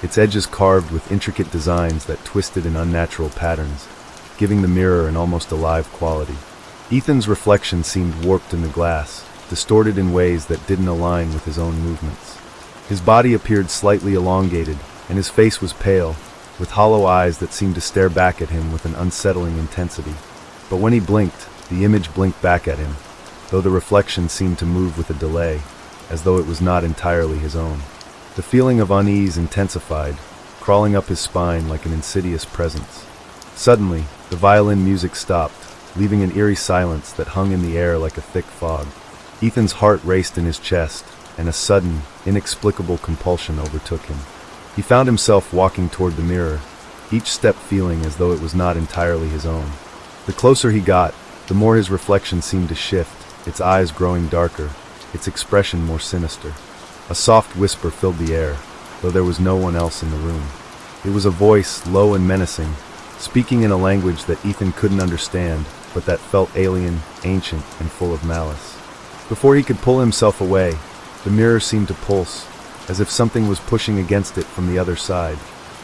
its edges carved with intricate designs that twisted in unnatural patterns, giving the mirror an almost alive quality. Ethan's reflection seemed warped in the glass, distorted in ways that didn't align with his own movements. His body appeared slightly elongated, and his face was pale, with hollow eyes that seemed to stare back at him with an unsettling intensity. But when he blinked, the image blinked back at him, though the reflection seemed to move with a delay, as though it was not entirely his own. The feeling of unease intensified, crawling up his spine like an insidious presence. Suddenly, the violin music stopped, leaving an eerie silence that hung in the air like a thick fog. Ethan's heart raced in his chest, and a sudden, inexplicable compulsion overtook him. He found himself walking toward the mirror, each step feeling as though it was not entirely his own. The closer he got, the more his reflection seemed to shift, its eyes growing darker, its expression more sinister. A soft whisper filled the air, though there was no one else in the room. It was a voice, low and menacing, speaking in a language that Ethan couldn't understand, but that felt alien, ancient, and full of malice. Before he could pull himself away, the mirror seemed to pulse, as if something was pushing against it from the other side.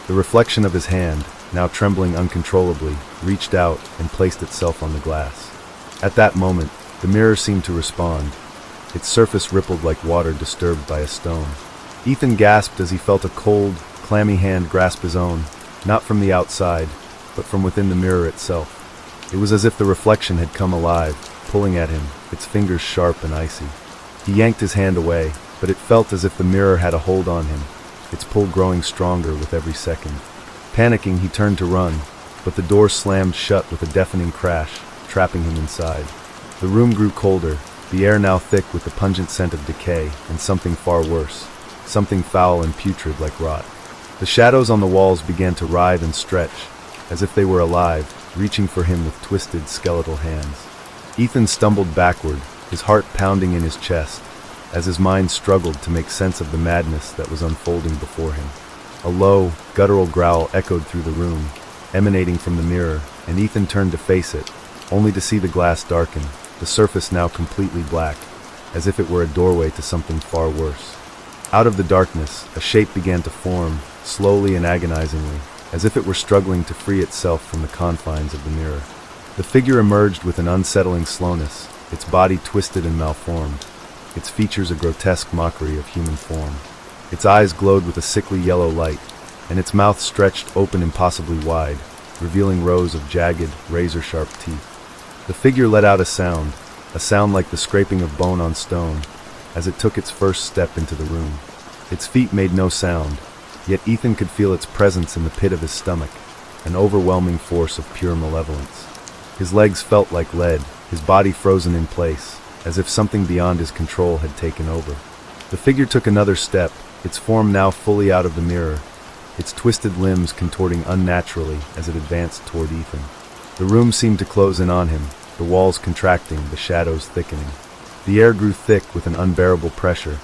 The reflection of his hand, now trembling uncontrollably, reached out and placed itself on the glass. At that moment, the mirror seemed to respond. Its surface rippled like water disturbed by a stone. Ethan gasped as he felt a cold, clammy hand grasp his own, not from the outside, but from within the mirror itself. It was as if the reflection had come alive, pulling at him, its fingers sharp and icy. He yanked his hand away, but it felt as if the mirror had a hold on him, its pull growing stronger with every second. Panicking, he turned to run, but the door slammed shut with a deafening crash, trapping him inside. The room grew colder, the air now thick with the pungent scent of decay and something far worse, something foul and putrid like rot. The shadows on the walls began to writhe and stretch, as if they were alive, reaching for him with twisted, skeletal hands. Ethan stumbled backward, his heart pounding in his chest, as his mind struggled to make sense of the madness that was unfolding before him. A low, guttural growl echoed through the room, emanating from the mirror, and Ethan turned to face it, only to see the glass darken, the surface now completely black, as if it were a doorway to something far worse. Out of the darkness, a shape began to form, slowly and agonizingly, as if it were struggling to free itself from the confines of the mirror. The figure emerged with an unsettling slowness, its body twisted and malformed, its features a grotesque mockery of human form. Its eyes glowed with a sickly yellow light, and its mouth stretched open impossibly wide, revealing rows of jagged, razor-sharp teeth. The figure let out a sound like the scraping of bone on stone, as it took its first step into the room. Its feet made no sound, yet Ethan could feel its presence in the pit of his stomach, an overwhelming force of pure malevolence. His legs felt like lead, his body frozen in place, as if something beyond his control had taken over. The figure took another step, its form now fully out of the mirror, its twisted limbs contorting unnaturally as it advanced toward Ethan. The room seemed to close in on him, the walls contracting, the shadows thickening. The air grew thick with an unbearable pressure,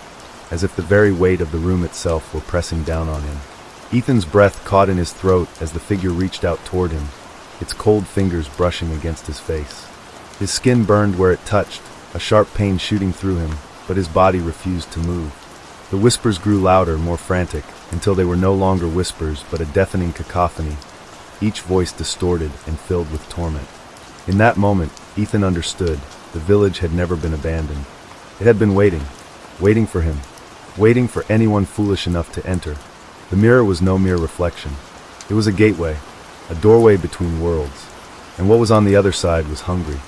as if the very weight of the room itself were pressing down on him. Ethan's breath caught in his throat as the figure reached out toward him, its cold fingers brushing against his face. His skin burned where it touched, a sharp pain shooting through him, but his body refused to move. The whispers grew louder, more frantic, until they were no longer whispers but a deafening cacophony, each voice distorted and filled with torment. In that moment, Ethan understood. The village had never been abandoned. It had been waiting for him, waiting for anyone foolish enough to enter. The mirror was no mere reflection. It was a gateway, a doorway between worlds, and what was on the other side was hungry.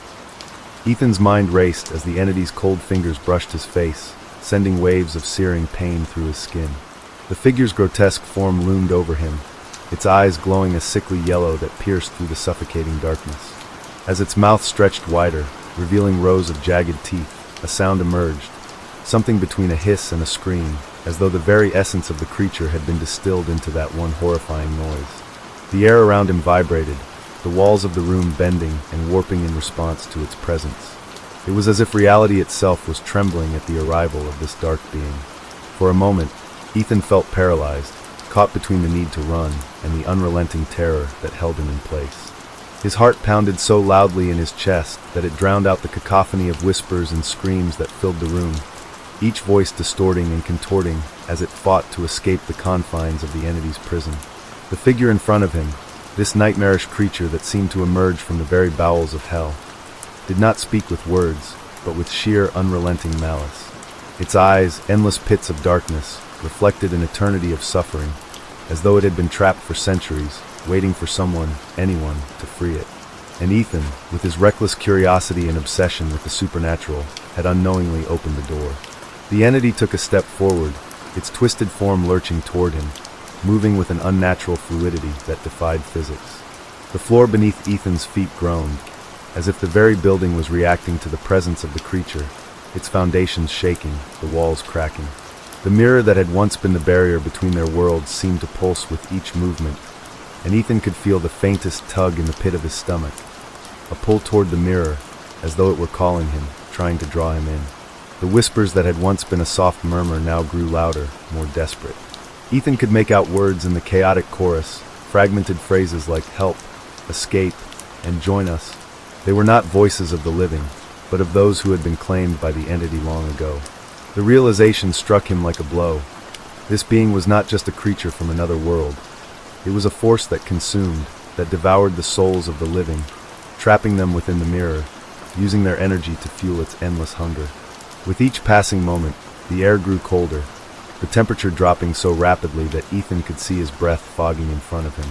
Ethan's mind raced as the entity's cold fingers brushed his face, sending waves of searing pain through his skin. The figure's grotesque form loomed over him, its eyes glowing a sickly yellow that pierced through the suffocating darkness. As its mouth stretched wider, revealing rows of jagged teeth, a sound emerged, something between a hiss and a scream, as though the very essence of the creature had been distilled into that one horrifying noise. The air around him vibrated, the walls of the room bending and warping in response to its presence. It was as if reality itself was trembling at the arrival of this dark being. For a moment, Ethan felt paralyzed, caught between the need to run and the unrelenting terror that held him in place. His heart pounded so loudly in his chest that it drowned out the cacophony of whispers and screams that filled the room, each voice distorting and contorting as it fought to escape the confines of the entity's prison. The figure in front of him, this nightmarish creature that seemed to emerge from the very bowels of hell, did not speak with words, but with sheer, unrelenting malice. Its eyes, endless pits of darkness, reflected an eternity of suffering, as though it had been trapped for centuries, waiting for someone, anyone, to free it. And Ethan, with his reckless curiosity and obsession with the supernatural, had unknowingly opened the door. The entity took a step forward, its twisted form lurching toward him, moving with an unnatural fluidity that defied physics. The floor beneath Ethan's feet groaned, as if the very building was reacting to the presence of the creature, its foundations shaking, the walls cracking. The mirror that had once been the barrier between their worlds seemed to pulse with each movement, and Ethan could feel the faintest tug in the pit of his stomach, a pull toward the mirror, as though it were calling him, trying to draw him in. The whispers that had once been a soft murmur now grew louder, more desperate. Ethan could make out words in the chaotic chorus, fragmented phrases like help, escape, and join us. They were not voices of the living, but of those who had been claimed by the entity long ago. The realization struck him like a blow. This being was not just a creature from another world. It was a force that consumed, that devoured the souls of the living, trapping them within the mirror, using their energy to fuel its endless hunger. With each passing moment, the air grew colder, the temperature dropping so rapidly that Ethan could see his breath fogging in front of him.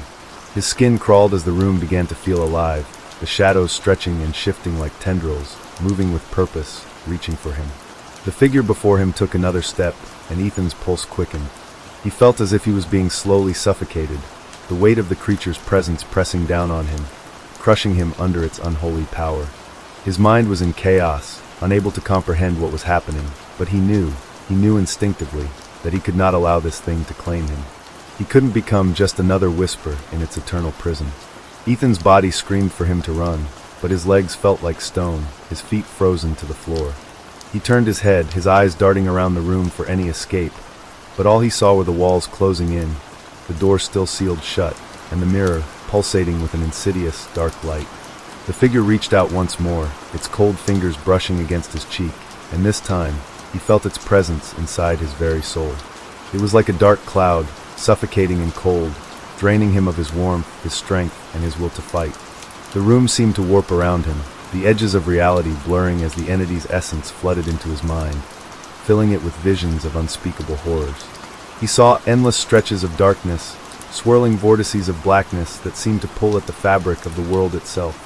His skin crawled as the room began to feel alive, the shadows stretching and shifting like tendrils, moving with purpose, reaching for him. The figure before him took another step, and Ethan's pulse quickened. He felt as if he was being slowly suffocated, the weight of the creature's presence pressing down on him, crushing him under its unholy power. His mind was in chaos, unable to comprehend what was happening, but he knew instinctively, that he could not allow this thing to claim him. He couldn't become just another whisper in its eternal prison. Ethan's body screamed for him to run, but his legs felt like stone, his feet frozen to the floor. He turned his head, his eyes darting around the room for any escape, but all he saw were the walls closing in, the door still sealed shut, and the mirror pulsating with an insidious, dark light. The figure reached out once more, its cold fingers brushing against his cheek, and this time, he felt its presence inside his very soul. It was like a dark cloud, suffocating and cold, draining him of his warmth, his strength, and his will to fight. The room seemed to warp around him, the edges of reality blurring as the entity's essence flooded into his mind, filling it with visions of unspeakable horrors. He saw endless stretches of darkness, swirling vortices of blackness that seemed to pull at the fabric of the world itself.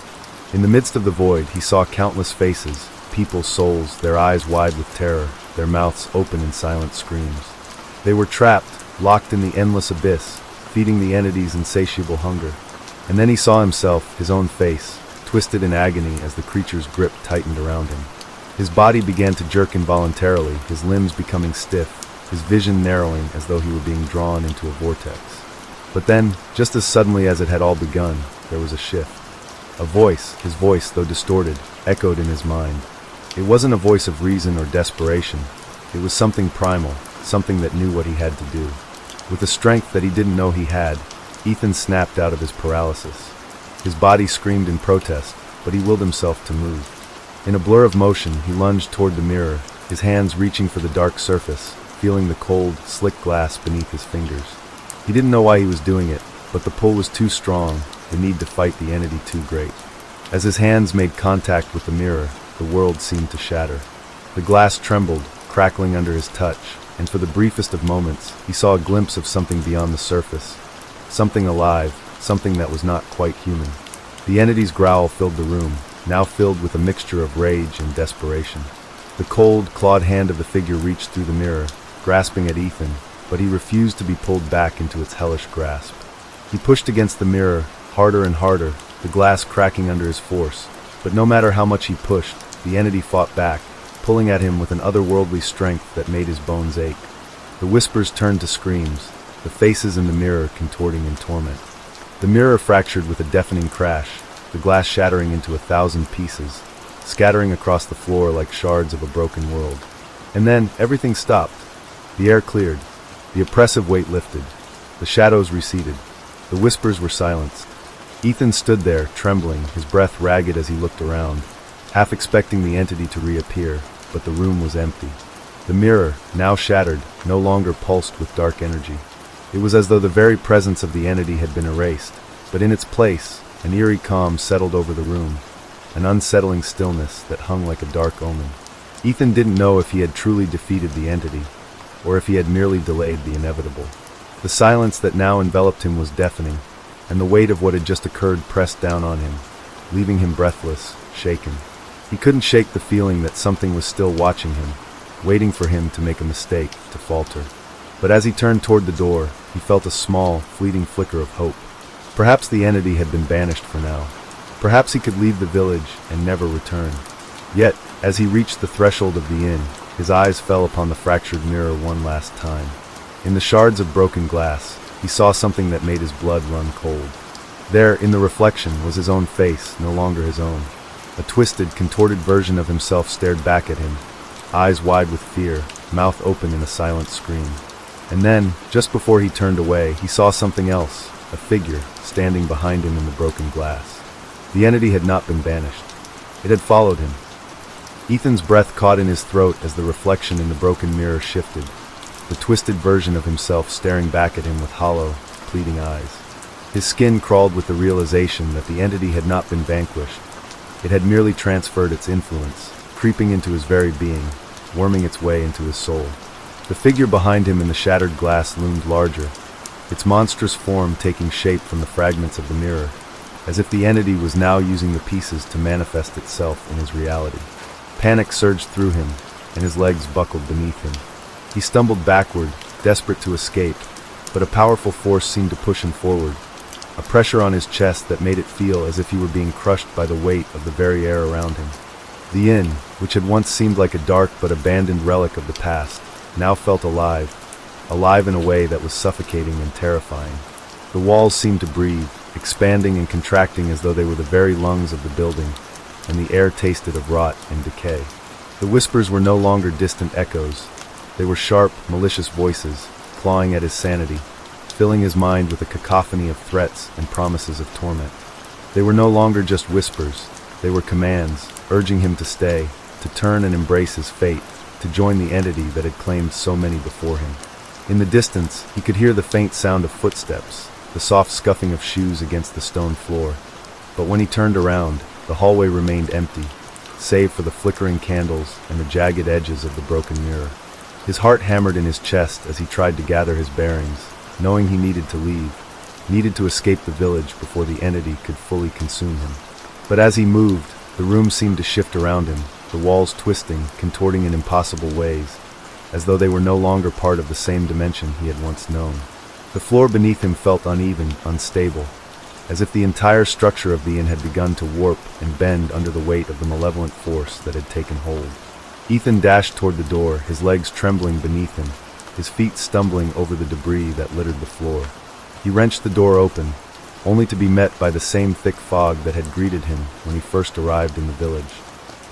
In the midst of the void, he saw countless faces, people's souls, their eyes wide with terror, their mouths open in silent screams. They were trapped, locked in the endless abyss, feeding the entity's insatiable hunger. And then he saw himself, his own face, twisted in agony as the creature's grip tightened around him. His body began to jerk involuntarily, his limbs becoming stiff, his vision narrowing as though he were being drawn into a vortex. But then, just as suddenly as it had all begun, there was a shift. A voice, his voice, though distorted, echoed in his mind. It wasn't a voice of reason or desperation. It was something primal, something that knew what he had to do. With a strength that he didn't know he had, Ethan snapped out of his paralysis. His body screamed in protest, but he willed himself to move. In a blur of motion, he lunged toward the mirror, his hands reaching for the dark surface, feeling the cold, slick glass beneath his fingers. He didn't know why he was doing it, but the pull was too strong, the need to fight the entity too great. As his hands made contact with the mirror, the world seemed to shatter. The glass trembled, crackling under his touch, and for the briefest of moments, he saw a glimpse of something beyond the surface. Something alive, something that was not quite human. The entity's growl filled the room, now filled with a mixture of rage and desperation. The cold, clawed hand of the figure reached through the mirror, grasping at Ethan, but he refused to be pulled back into its hellish grasp. He pushed against the mirror, harder and harder, the glass cracking under his force, but no matter how much he pushed, the entity fought back, pulling at him with an otherworldly strength that made his bones ache. The whispers turned to screams, the faces in the mirror contorting in torment. The mirror fractured with a deafening crash, the glass shattering into 1,000 pieces, scattering across the floor like shards of a broken world. And then, everything stopped. The air cleared. The oppressive weight lifted. The shadows receded. The whispers were silenced. Ethan stood there, trembling, his breath ragged as he looked around, half expecting the entity to reappear, but the room was empty. The mirror, now shattered, no longer pulsed with dark energy. It was as though the very presence of the entity had been erased, but in its place, an eerie calm settled over the room, an unsettling stillness that hung like a dark omen. Ethan didn't know if he had truly defeated the entity, or if he had merely delayed the inevitable. The silence that now enveloped him was deafening, and the weight of what had just occurred pressed down on him, leaving him breathless, shaken. He couldn't shake the feeling that something was still watching him, waiting for him to make a mistake, to falter. But as he turned toward the door, he felt a small, fleeting flicker of hope. Perhaps the entity had been banished for now. Perhaps he could leave the village and never return. Yet, as he reached the threshold of the inn, his eyes fell upon the fractured mirror one last time. In the shards of broken glass, he saw something that made his blood run cold. There, in the reflection, was his own face, no longer his own. A twisted, contorted version of himself stared back at him, eyes wide with fear, mouth open in a silent scream. And then, just before he turned away, he saw something else, a figure, standing behind him in the broken glass. The entity had not been banished. It had followed him. Ethan's breath caught in his throat as the reflection in the broken mirror shifted, the twisted version of himself staring back at him with hollow, pleading eyes. His skin crawled with the realization that the entity had not been vanquished. It had merely transferred its influence, creeping into his very being, worming its way into his soul. The figure behind him in the shattered glass loomed larger, its monstrous form taking shape from the fragments of the mirror, as if the entity was now using the pieces to manifest itself in his reality. Panic surged through him, and his legs buckled beneath him. He stumbled backward, desperate to escape, but a powerful force seemed to push him forward, a pressure on his chest that made it feel as if he were being crushed by the weight of the very air around him. The inn, which had once seemed like a dark but abandoned relic of the past, now felt alive in a way that was suffocating and terrifying. The walls seemed to breathe, expanding and contracting as though they were the very lungs of the building, and the air tasted of rot and decay. The whispers were no longer distant echoes. They were sharp, malicious voices, clawing at his sanity, filling his mind with a cacophony of threats and promises of torment. They were no longer just whispers. They were commands, urging him to stay, to turn and embrace his fate, to join the entity that had claimed so many before him. In the distance, he could hear the faint sound of footsteps, the soft scuffing of shoes against the stone floor. But when he turned around, the hallway remained empty, save for the flickering candles and the jagged edges of the broken mirror. His heart hammered in his chest as he tried to gather his bearings, knowing he needed to leave, needed to escape the village before the entity could fully consume him. But as he moved, the room seemed to shift around him, the walls twisting, contorting in impossible ways, as though they were no longer part of the same dimension he had once known. The floor beneath him felt uneven, unstable, as if the entire structure of the inn had begun to warp and bend under the weight of the malevolent force that had taken hold. Ethan dashed toward the door, his legs trembling beneath him, his feet stumbling over the debris that littered the floor. He wrenched the door open, only to be met by the same thick fog that had greeted him when he first arrived in the village.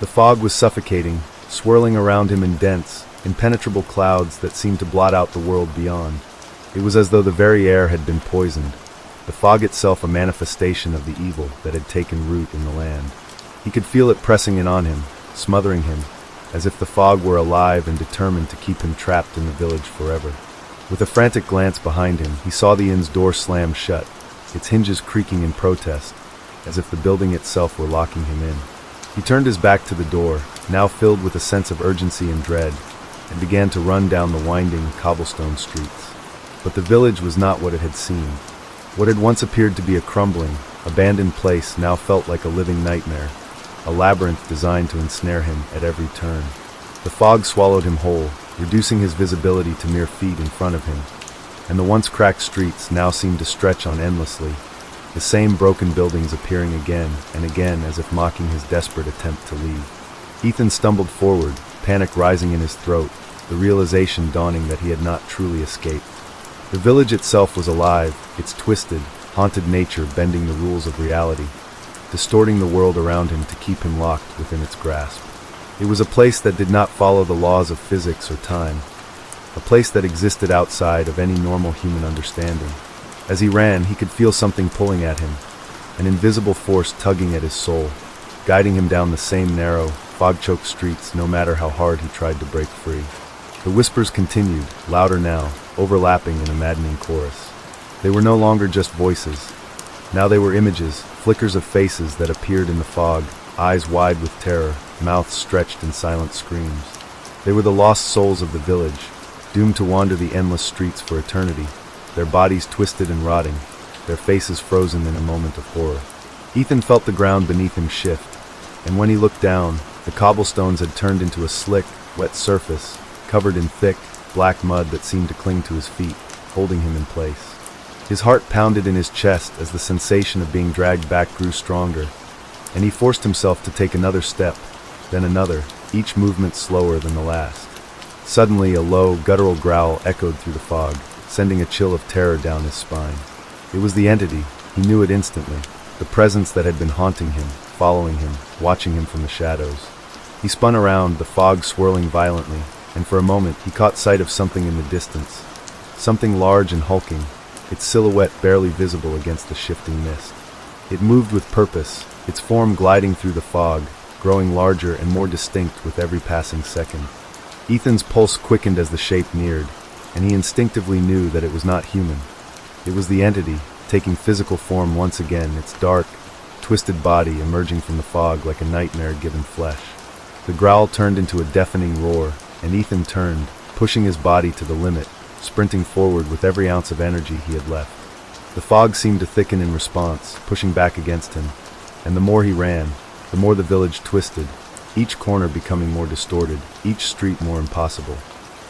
The fog was suffocating, swirling around him in dense, impenetrable clouds that seemed to blot out the world beyond. It was as though the very air had been poisoned, the fog itself a manifestation of the evil that had taken root in the land. He could feel it pressing in on him, smothering him, as if the fog were alive and determined to keep him trapped in the village forever. With a frantic glance behind him, he saw the inn's door slam shut, its hinges creaking in protest, as if the building itself were locking him in. He turned his back to the door, now filled with a sense of urgency and dread, and began to run down the winding, cobblestone streets. But the village was not what it had seemed. What had once appeared to be a crumbling, abandoned place now felt like a living nightmare, a labyrinth designed to ensnare him at every turn. The fog swallowed him whole, reducing his visibility to mere feet in front of him, and the once cracked streets now seemed to stretch on endlessly, the same broken buildings appearing again and again as if mocking his desperate attempt to leave. Ethan stumbled forward, panic rising in his throat, the realization dawning that he had not truly escaped. The village itself was alive, its twisted, haunted nature bending the rules of reality, distorting the world around him to keep him locked within its grasp. It was a place that did not follow the laws of physics or time, a place that existed outside of any normal human understanding. As he ran, he could feel something pulling at him, an invisible force tugging at his soul, guiding him down the same narrow, fog-choked streets no matter how hard he tried to break free. The whispers continued, louder now, overlapping in a maddening chorus. They were no longer just voices. Now they were images, flickers of faces that appeared in the fog, eyes wide with terror, mouths stretched in silent screams. They were the lost souls of the village, doomed to wander the endless streets for eternity, their bodies twisted and rotting, their faces frozen in a moment of horror. Ethan felt the ground beneath him shift, and when he looked down, the cobblestones had turned into a slick, wet surface, covered in thick, black mud that seemed to cling to his feet, holding him in place. His heart pounded in his chest as the sensation of being dragged back grew stronger, and he forced himself to take another step, then another, each movement slower than the last. Suddenly, a low, guttural growl echoed through the fog, sending a chill of terror down his spine. It was the entity. He knew it instantly, the presence that had been haunting him, following him, watching him from the shadows. He spun around, the fog swirling violently, and for a moment he caught sight of something in the distance, something large and hulking, its silhouette barely visible against the shifting mist. It moved with purpose, its form gliding through the fog, growing larger and more distinct with every passing second. Ethan's pulse quickened as the shape neared, and he instinctively knew that it was not human. It was the entity, taking physical form once again, its dark, twisted body emerging from the fog like a nightmare given flesh. The growl turned into a deafening roar, and Ethan turned, pushing his body to the limit, sprinting forward with every ounce of energy he had left. The fog seemed to thicken in response, pushing back against him, and the more he ran, the more the village twisted, each corner becoming more distorted, each street more impossible.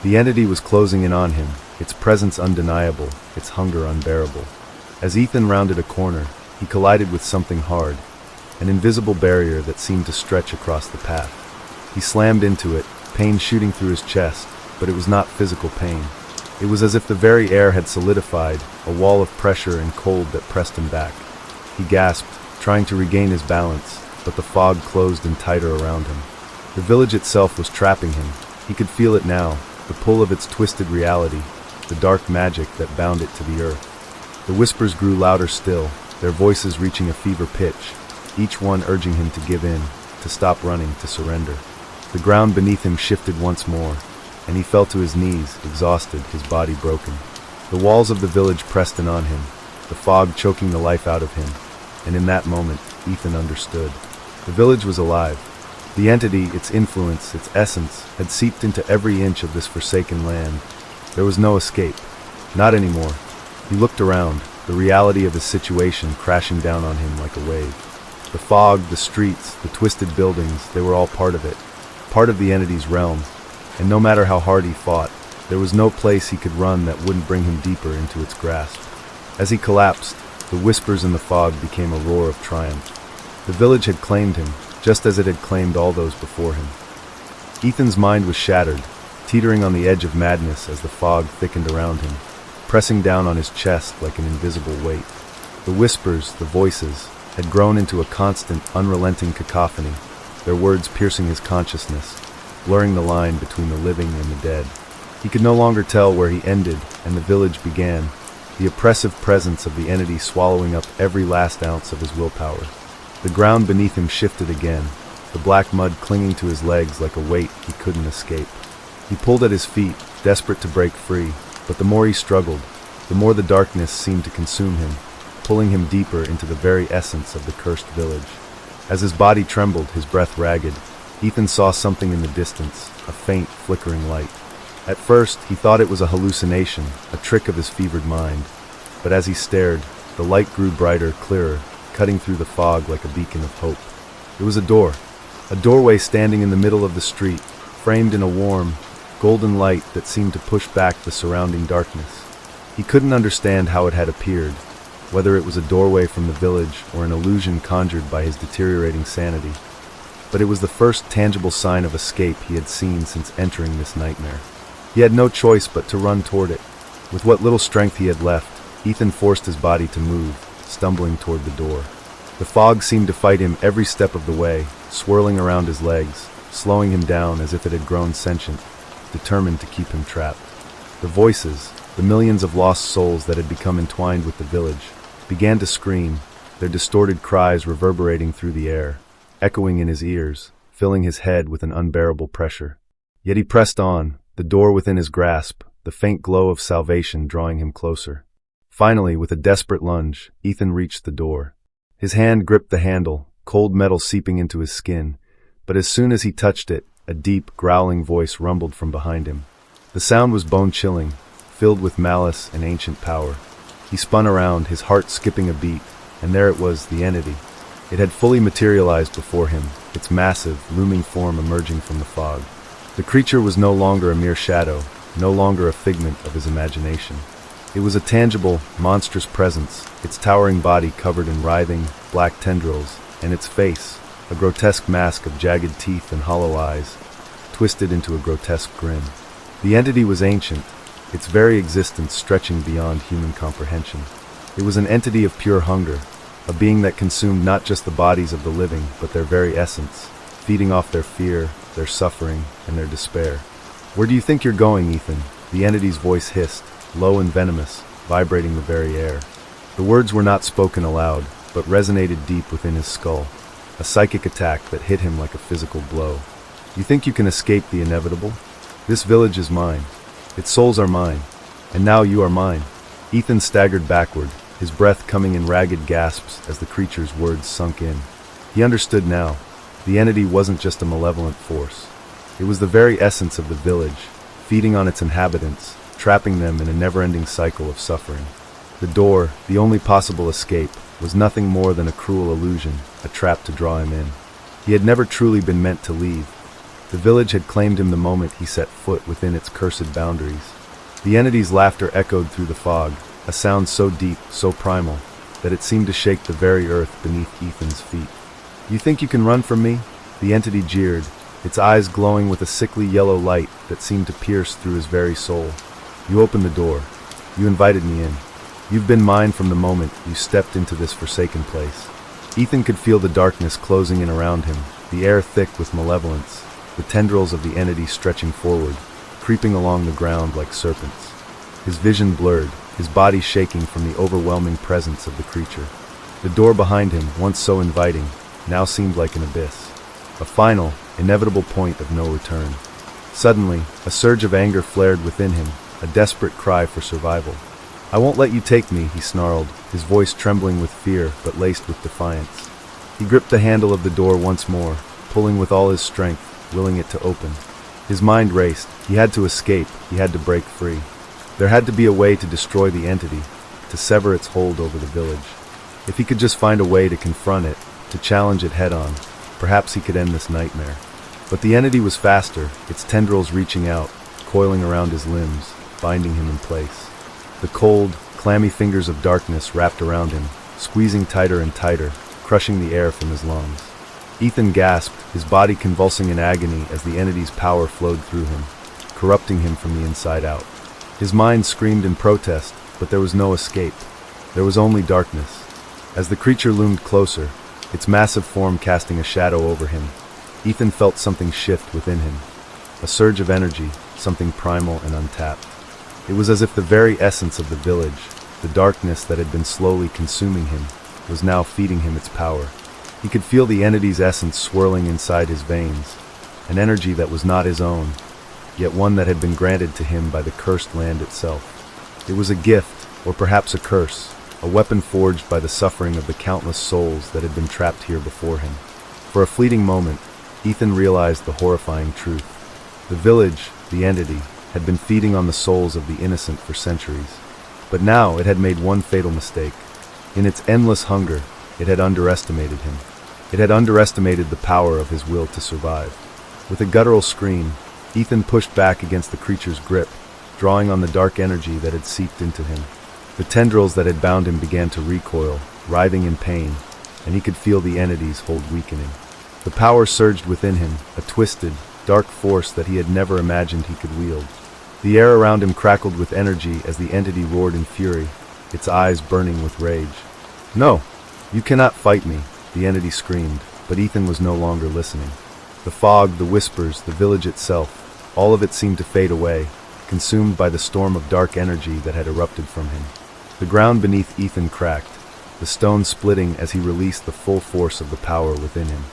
The entity was closing in on him, its presence undeniable, its hunger unbearable. As Ethan rounded a corner, he collided with something hard, an invisible barrier that seemed to stretch across the path. He slammed into it, pain shooting through his chest, but it was not physical pain. It was as if the very air had solidified, a wall of pressure and cold that pressed him back. He gasped, trying to regain his balance, but the fog closed in tighter around him. The village itself was trapping him. He could feel it now, the pull of its twisted reality, the dark magic that bound it to the earth. The whispers grew louder still, their voices reaching a fever pitch, each one urging him to give in, to stop running, to surrender. The ground beneath him shifted once more, and he fell to his knees, exhausted, his body broken. The walls of the village pressed in on him, the fog choking the life out of him, and in that moment, Ethan understood. The village was alive. The entity, its influence, its essence, had seeped into every inch of this forsaken land. There was no escape. Not anymore. He looked around, the reality of his situation crashing down on him like a wave. The fog, the streets, the twisted buildings, they were all part of it, part of the entity's realm, and no matter how hard he fought, there was no place he could run that wouldn't bring him deeper into its grasp. As he collapsed, the whispers in the fog became a roar of triumph. The village had claimed him, just as it had claimed all those before him. Ethan's mind was shattered, teetering on the edge of madness as the fog thickened around him, pressing down on his chest like an invisible weight. The whispers, the voices, had grown into a constant, unrelenting cacophony, their words piercing his consciousness, blurring the line between the living and the dead. He could no longer tell where he ended and the village began, the oppressive presence of the entity swallowing up every last ounce of his willpower. The ground beneath him shifted again, the black mud clinging to his legs like a weight he couldn't escape. He pulled at his feet, desperate to break free, but the more he struggled, the more the darkness seemed to consume him, pulling him deeper into the very essence of the cursed village. As his body trembled, his breath ragged, Ethan saw something in the distance, a faint, flickering light. At first, he thought it was a hallucination, a trick of his fevered mind. But as he stared, the light grew brighter, clearer, cutting through the fog like a beacon of hope. It was a doorway standing in the middle of the street, framed in a warm, golden light that seemed to push back the surrounding darkness. He couldn't understand how it had appeared, whether it was a doorway from the village or an illusion conjured by his deteriorating sanity. But it was the first tangible sign of escape he had seen since entering this nightmare. He had no choice but to run toward it. With what little strength he had left, Ethan forced his body to move, stumbling toward the door. The fog seemed to fight him every step of the way, swirling around his legs, slowing him down as if it had grown sentient, determined to keep him trapped. The voices, the millions of lost souls that had become entwined with the village, began to scream, their distorted cries reverberating through the air, echoing in his ears, filling his head with an unbearable pressure. Yet he pressed on, the door within his grasp, the faint glow of salvation drawing him closer. Finally, with a desperate lunge, Ethan reached the door. His hand gripped the handle, cold metal seeping into his skin, but as soon as he touched it, a deep, growling voice rumbled from behind him. The sound was bone-chilling, filled with malice and ancient power. He spun around, his heart skipping a beat, and there it was, the entity. It had fully materialized before him, its massive, looming form emerging from the fog. The creature was no longer a mere shadow, no longer a figment of his imagination. It was a tangible, monstrous presence, its towering body covered in writhing, black tendrils, and its face, a grotesque mask of jagged teeth and hollow eyes, twisted into a grotesque grin. The entity was ancient, its very existence stretching beyond human comprehension. It was an entity of pure hunger, a being that consumed not just the bodies of the living, but their very essence, feeding off their fear, their suffering, and their despair. "Where do you think you're going, Ethan?" The entity's voice hissed, low and venomous, vibrating the very air. The words were not spoken aloud, but resonated deep within his skull, a psychic attack that hit him like a physical blow. "You think you can escape the inevitable? This village is mine. Its souls are mine. And now you are mine." Ethan staggered backward, his breath coming in ragged gasps as the creature's words sunk in. He understood now. The entity wasn't just a malevolent force. It was the very essence of the village, feeding on its inhabitants, trapping them in a never-ending cycle of suffering. The door, the only possible escape, was nothing more than a cruel illusion, a trap to draw him in. He had never truly been meant to leave. The village had claimed him the moment he set foot within its cursed boundaries. The entity's laughter echoed through the fog, a sound so deep, so primal, that it seemed to shake the very earth beneath Ethan's feet. "You think you can run from me?" The entity jeered, its eyes glowing with a sickly yellow light that seemed to pierce through his very soul. "You opened the door. You invited me in. You've been mine from the moment you stepped into this forsaken place." Ethan could feel the darkness closing in around him, the air thick with malevolence, the tendrils of the entity stretching forward, creeping along the ground like serpents. His vision blurred, his body shaking from the overwhelming presence of the creature. The door behind him, once so inviting, now seemed like an abyss, a final, inevitable point of no return. Suddenly, a surge of anger flared within him, a desperate cry for survival. "I won't let you take me," he snarled, his voice trembling with fear but laced with defiance. He gripped the handle of the door once more, pulling with all his strength, willing it to open. His mind raced. He had to escape, he had to break free. There had to be a way to destroy the entity, to sever its hold over the village. If he could just find a way to confront it, to challenge it head-on, perhaps he could end this nightmare. But the entity was faster, its tendrils reaching out, coiling around his limbs, binding him in place. The cold, clammy fingers of darkness wrapped around him, squeezing tighter and tighter, crushing the air from his lungs. Ethan gasped, his body convulsing in agony as the entity's power flowed through him, corrupting him from the inside out. His mind screamed in protest, but there was no escape. There was only darkness. As the creature loomed closer, its massive form casting a shadow over him, Ethan felt something shift within him. A surge of energy, something primal and untapped. It was as if the very essence of the village, the darkness that had been slowly consuming him, was now feeding him its power. He could feel the entity's essence swirling inside his veins, an energy that was not his own, yet one that had been granted to him by the cursed land itself. It was a gift, or perhaps a curse, a weapon forged by the suffering of the countless souls that had been trapped here before him. For a fleeting moment, Ethan realized the horrifying truth. The village, the entity, had been feeding on the souls of the innocent for centuries. But now it had made one fatal mistake. In its endless hunger, it had underestimated him. It had underestimated the power of his will to survive. With a guttural scream, Ethan pushed back against the creature's grip, drawing on the dark energy that had seeped into him. The tendrils that had bound him began to recoil, writhing in pain, and he could feel the entity's hold weakening. The power surged within him, a twisted, dark force that he had never imagined he could wield. The air around him crackled with energy as the entity roared in fury, its eyes burning with rage. "No! You cannot fight me," the entity screamed, but Ethan was no longer listening. The fog, the whispers, the village itself, all of it seemed to fade away, consumed by the storm of dark energy that had erupted from him. The ground beneath Ethan cracked, the stone splitting as he released the full force of the power within him.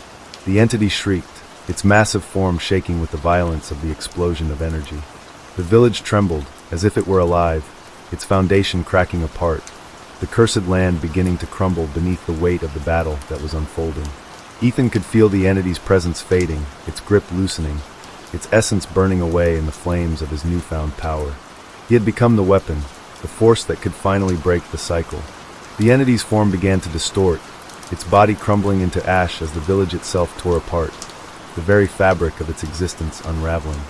The entity shrieked, its massive form shaking with the violence of the explosion of energy. The village trembled, as if it were alive, its foundation cracking apart, the cursed land beginning to crumble beneath the weight of the battle that was unfolding. Ethan could feel the entity's presence fading, its grip loosening, its essence burning away in the flames of his newfound power. He had become the weapon, the force that could finally break the cycle. The entity's form began to distort, its body crumbling into ash as the village itself tore apart, the very fabric of its existence unraveling.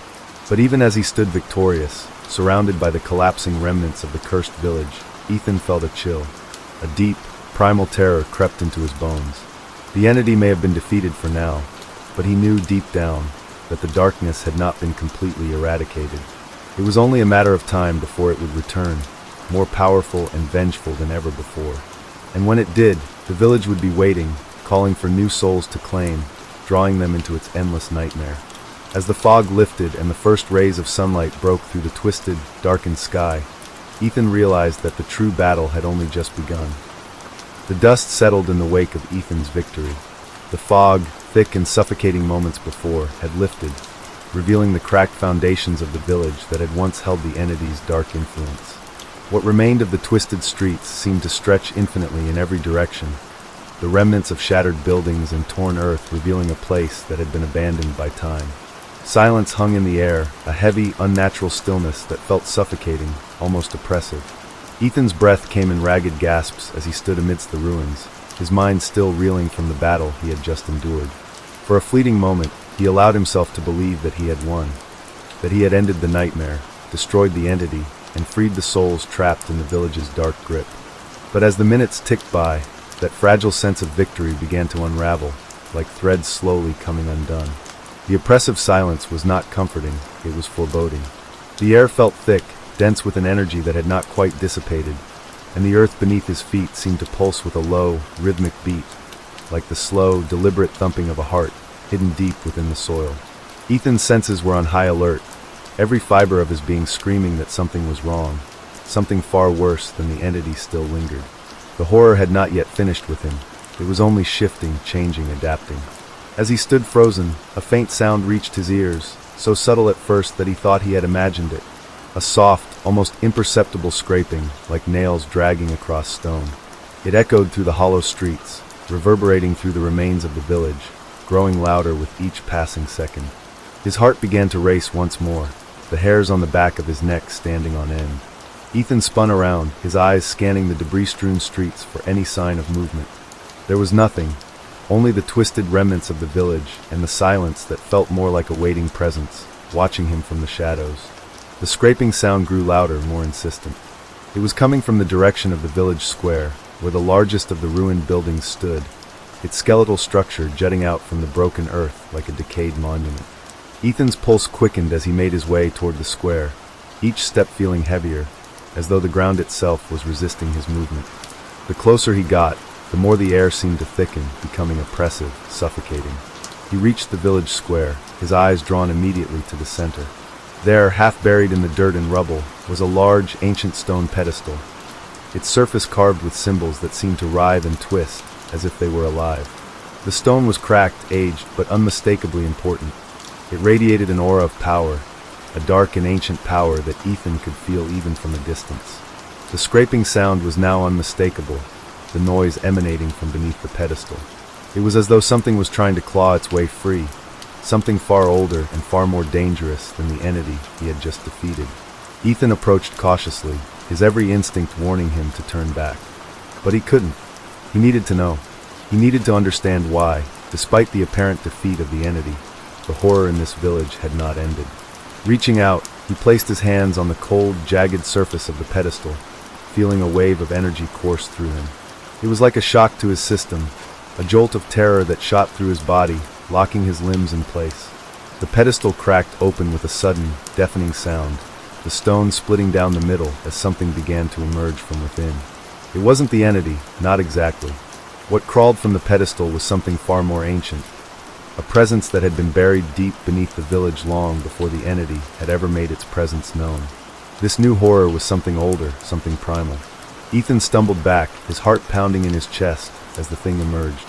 But even as he stood victorious, surrounded by the collapsing remnants of the cursed village, Ethan felt a chill. A deep, primal terror crept into his bones. The entity may have been defeated for now, but he knew deep down that the darkness had not been completely eradicated. It was only a matter of time before it would return, more powerful and vengeful than ever before. And when it did, the village would be waiting, calling for new souls to claim, drawing them into its endless nightmare. As the fog lifted and the first rays of sunlight broke through the twisted, darkened sky, Ethan realized that the true battle had only just begun. The dust settled in the wake of Ethan's victory. The fog, thick and suffocating moments before, had lifted, revealing the cracked foundations of the village that had once held the entity's dark influence. What remained of the twisted streets seemed to stretch infinitely in every direction, the remnants of shattered buildings and torn earth revealing a place that had been abandoned by time. Silence hung in the air, a heavy, unnatural stillness that felt suffocating, almost oppressive. Ethan's breath came in ragged gasps as he stood amidst the ruins, his mind still reeling from the battle he had just endured. For a fleeting moment, he allowed himself to believe that he had won, that he had ended the nightmare, destroyed the entity, and freed the souls trapped in the village's dark grip. But as the minutes ticked by, that fragile sense of victory began to unravel, like threads slowly coming undone. The oppressive silence was not comforting, it was foreboding. The air felt thick, dense with an energy that had not quite dissipated, and the earth beneath his feet seemed to pulse with a low, rhythmic beat, like the slow, deliberate thumping of a heart hidden deep within the soil. Ethan's senses were on high alert, every fiber of his being screaming that something was wrong, something far worse than the entity still lingered. The horror had not yet finished with him, it was only shifting, changing, adapting. As he stood frozen, a faint sound reached his ears, so subtle at first that he thought he had imagined it. A soft, almost imperceptible scraping, like nails dragging across stone. It echoed through the hollow streets, reverberating through the remains of the village, growing louder with each passing second. His heart began to race once more, the hairs on the back of his neck standing on end. Ethan spun around, his eyes scanning the debris-strewn streets for any sign of movement. There was nothing, only the twisted remnants of the village and the silence that felt more like a waiting presence, watching him from the shadows. The scraping sound grew louder, more insistent. It was coming from the direction of the village square, where the largest of the ruined buildings stood, its skeletal structure jutting out from the broken earth like a decayed monument. Ethan's pulse quickened as he made his way toward the square, each step feeling heavier, as though the ground itself was resisting his movement. The closer he got, the more the air seemed to thicken, becoming oppressive, suffocating. He reached the village square, his eyes drawn immediately to the center. There, half buried in the dirt and rubble, was a large, ancient stone pedestal, its surface carved with symbols that seemed to writhe and twist, as if they were alive. The stone was cracked, aged, but unmistakably important. It radiated an aura of power, a dark and ancient power that Ethan could feel even from a distance. The scraping sound was now unmistakable, the noise emanating from beneath the pedestal. It was as though something was trying to claw its way free, something far older and far more dangerous than the entity he had just defeated. Ethan approached cautiously, his every instinct warning him to turn back. But he couldn't. He needed to know. He needed to understand why, despite the apparent defeat of the entity, the horror in this village had not ended. Reaching out, he placed his hands on the cold, jagged surface of the pedestal, feeling a wave of energy course through him. It was like a shock to his system, a jolt of terror that shot through his body, locking his limbs in place. The pedestal cracked open with a sudden, deafening sound, the stone splitting down the middle as something began to emerge from within. It wasn't the entity, not exactly. What crawled from the pedestal was something far more ancient, a presence that had been buried deep beneath the village long before the entity had ever made its presence known. This new horror was something older, something primal. Ethan stumbled back, his heart pounding in his chest as the thing emerged.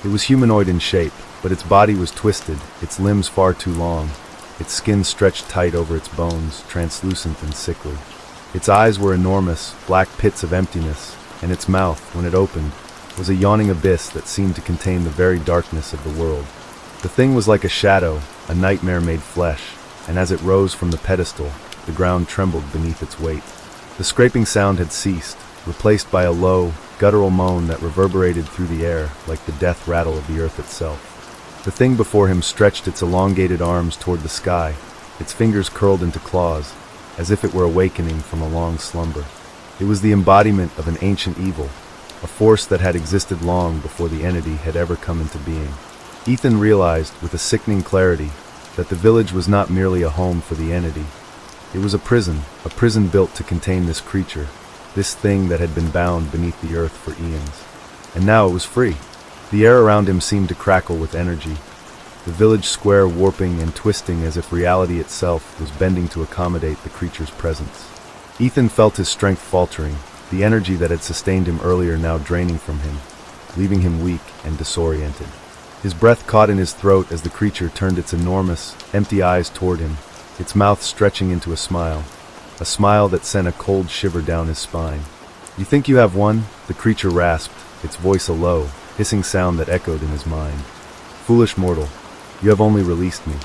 It was humanoid in shape, but its body was twisted, its limbs far too long, its skin stretched tight over its bones, translucent and sickly. Its eyes were enormous, black pits of emptiness, and its mouth, when it opened, was a yawning abyss that seemed to contain the very darkness of the world. The thing was like a shadow, a nightmare made flesh, and as it rose from the pedestal, the ground trembled beneath its weight. The scraping sound had ceased, replaced by a low, guttural moan that reverberated through the air like the death rattle of the earth itself. The thing before him stretched its elongated arms toward the sky, its fingers curled into claws, as if it were awakening from a long slumber. It was the embodiment of an ancient evil, a force that had existed long before the entity had ever come into being. Ethan realized, with a sickening clarity, that the village was not merely a home for the entity. It was a prison built to contain this creature, this thing that had been bound beneath the earth for eons. And now it was free. The air around him seemed to crackle with energy, the village square warping and twisting as if reality itself was bending to accommodate the creature's presence. Ethan felt his strength faltering, the energy that had sustained him earlier now draining from him, leaving him weak and disoriented. His breath caught in his throat as the creature turned its enormous, empty eyes toward him, its mouth stretching into a smile that sent a cold shiver down his spine. "You think you have won?" the creature rasped, its voice a low, hissing sound that echoed in his mind. "Foolish mortal, you have only released me.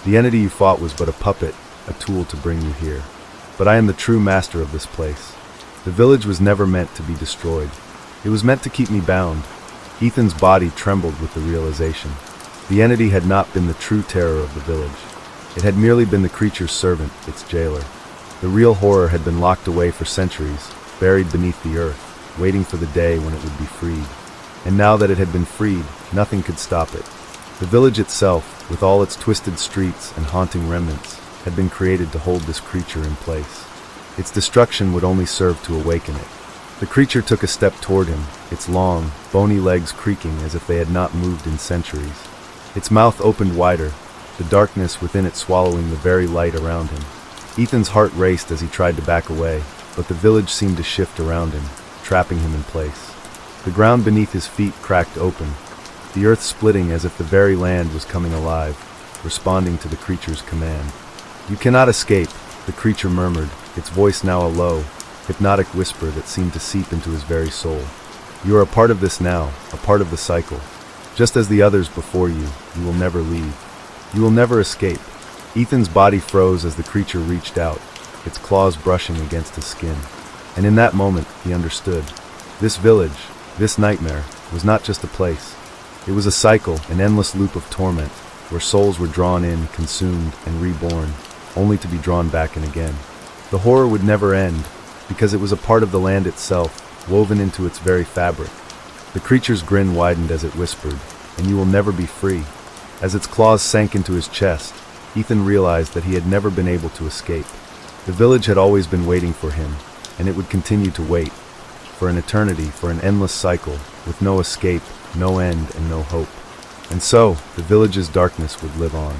The entity you fought was but a puppet, a tool to bring you here. But I am the true master of this place. The village was never meant to be destroyed. It was meant to keep me bound." Ethan's body trembled with the realization. The entity had not been the true terror of the village. It had merely been the creature's servant, its jailer. The real horror had been locked away for centuries, buried beneath the earth, waiting for the day when it would be freed. And now that it had been freed, nothing could stop it. The village itself, with all its twisted streets and haunting remnants, had been created to hold this creature in place. Its destruction would only serve to awaken it. The creature took a step toward him, its long, bony legs creaking as if they had not moved in centuries. Its mouth opened wider, the darkness within it swallowing the very light around him. Ethan's heart raced as he tried to back away, but the village seemed to shift around him, trapping him in place. The ground beneath his feet cracked open, the earth splitting as if the very land was coming alive, responding to the creature's command. "You cannot escape," the creature murmured, its voice now a low, hypnotic whisper that seemed to seep into his very soul. "You are a part of this now, a part of the cycle. Just as the others before you, you will never leave. You will never escape." Ethan's body froze as the creature reached out, its claws brushing against his skin. And in that moment, he understood. This village, this nightmare, was not just a place. It was a cycle, an endless loop of torment, where souls were drawn in, consumed, and reborn, only to be drawn back in again. The horror would never end, because it was a part of the land itself, woven into its very fabric. The creature's grin widened as it whispered, "And you will never be free." As its claws sank into his chest, Ethan realized that he had never been able to escape. The village had always been waiting for him, and it would continue to wait, for an eternity, for an endless cycle, with no escape, no end, and no hope. And so, the village's darkness would live on.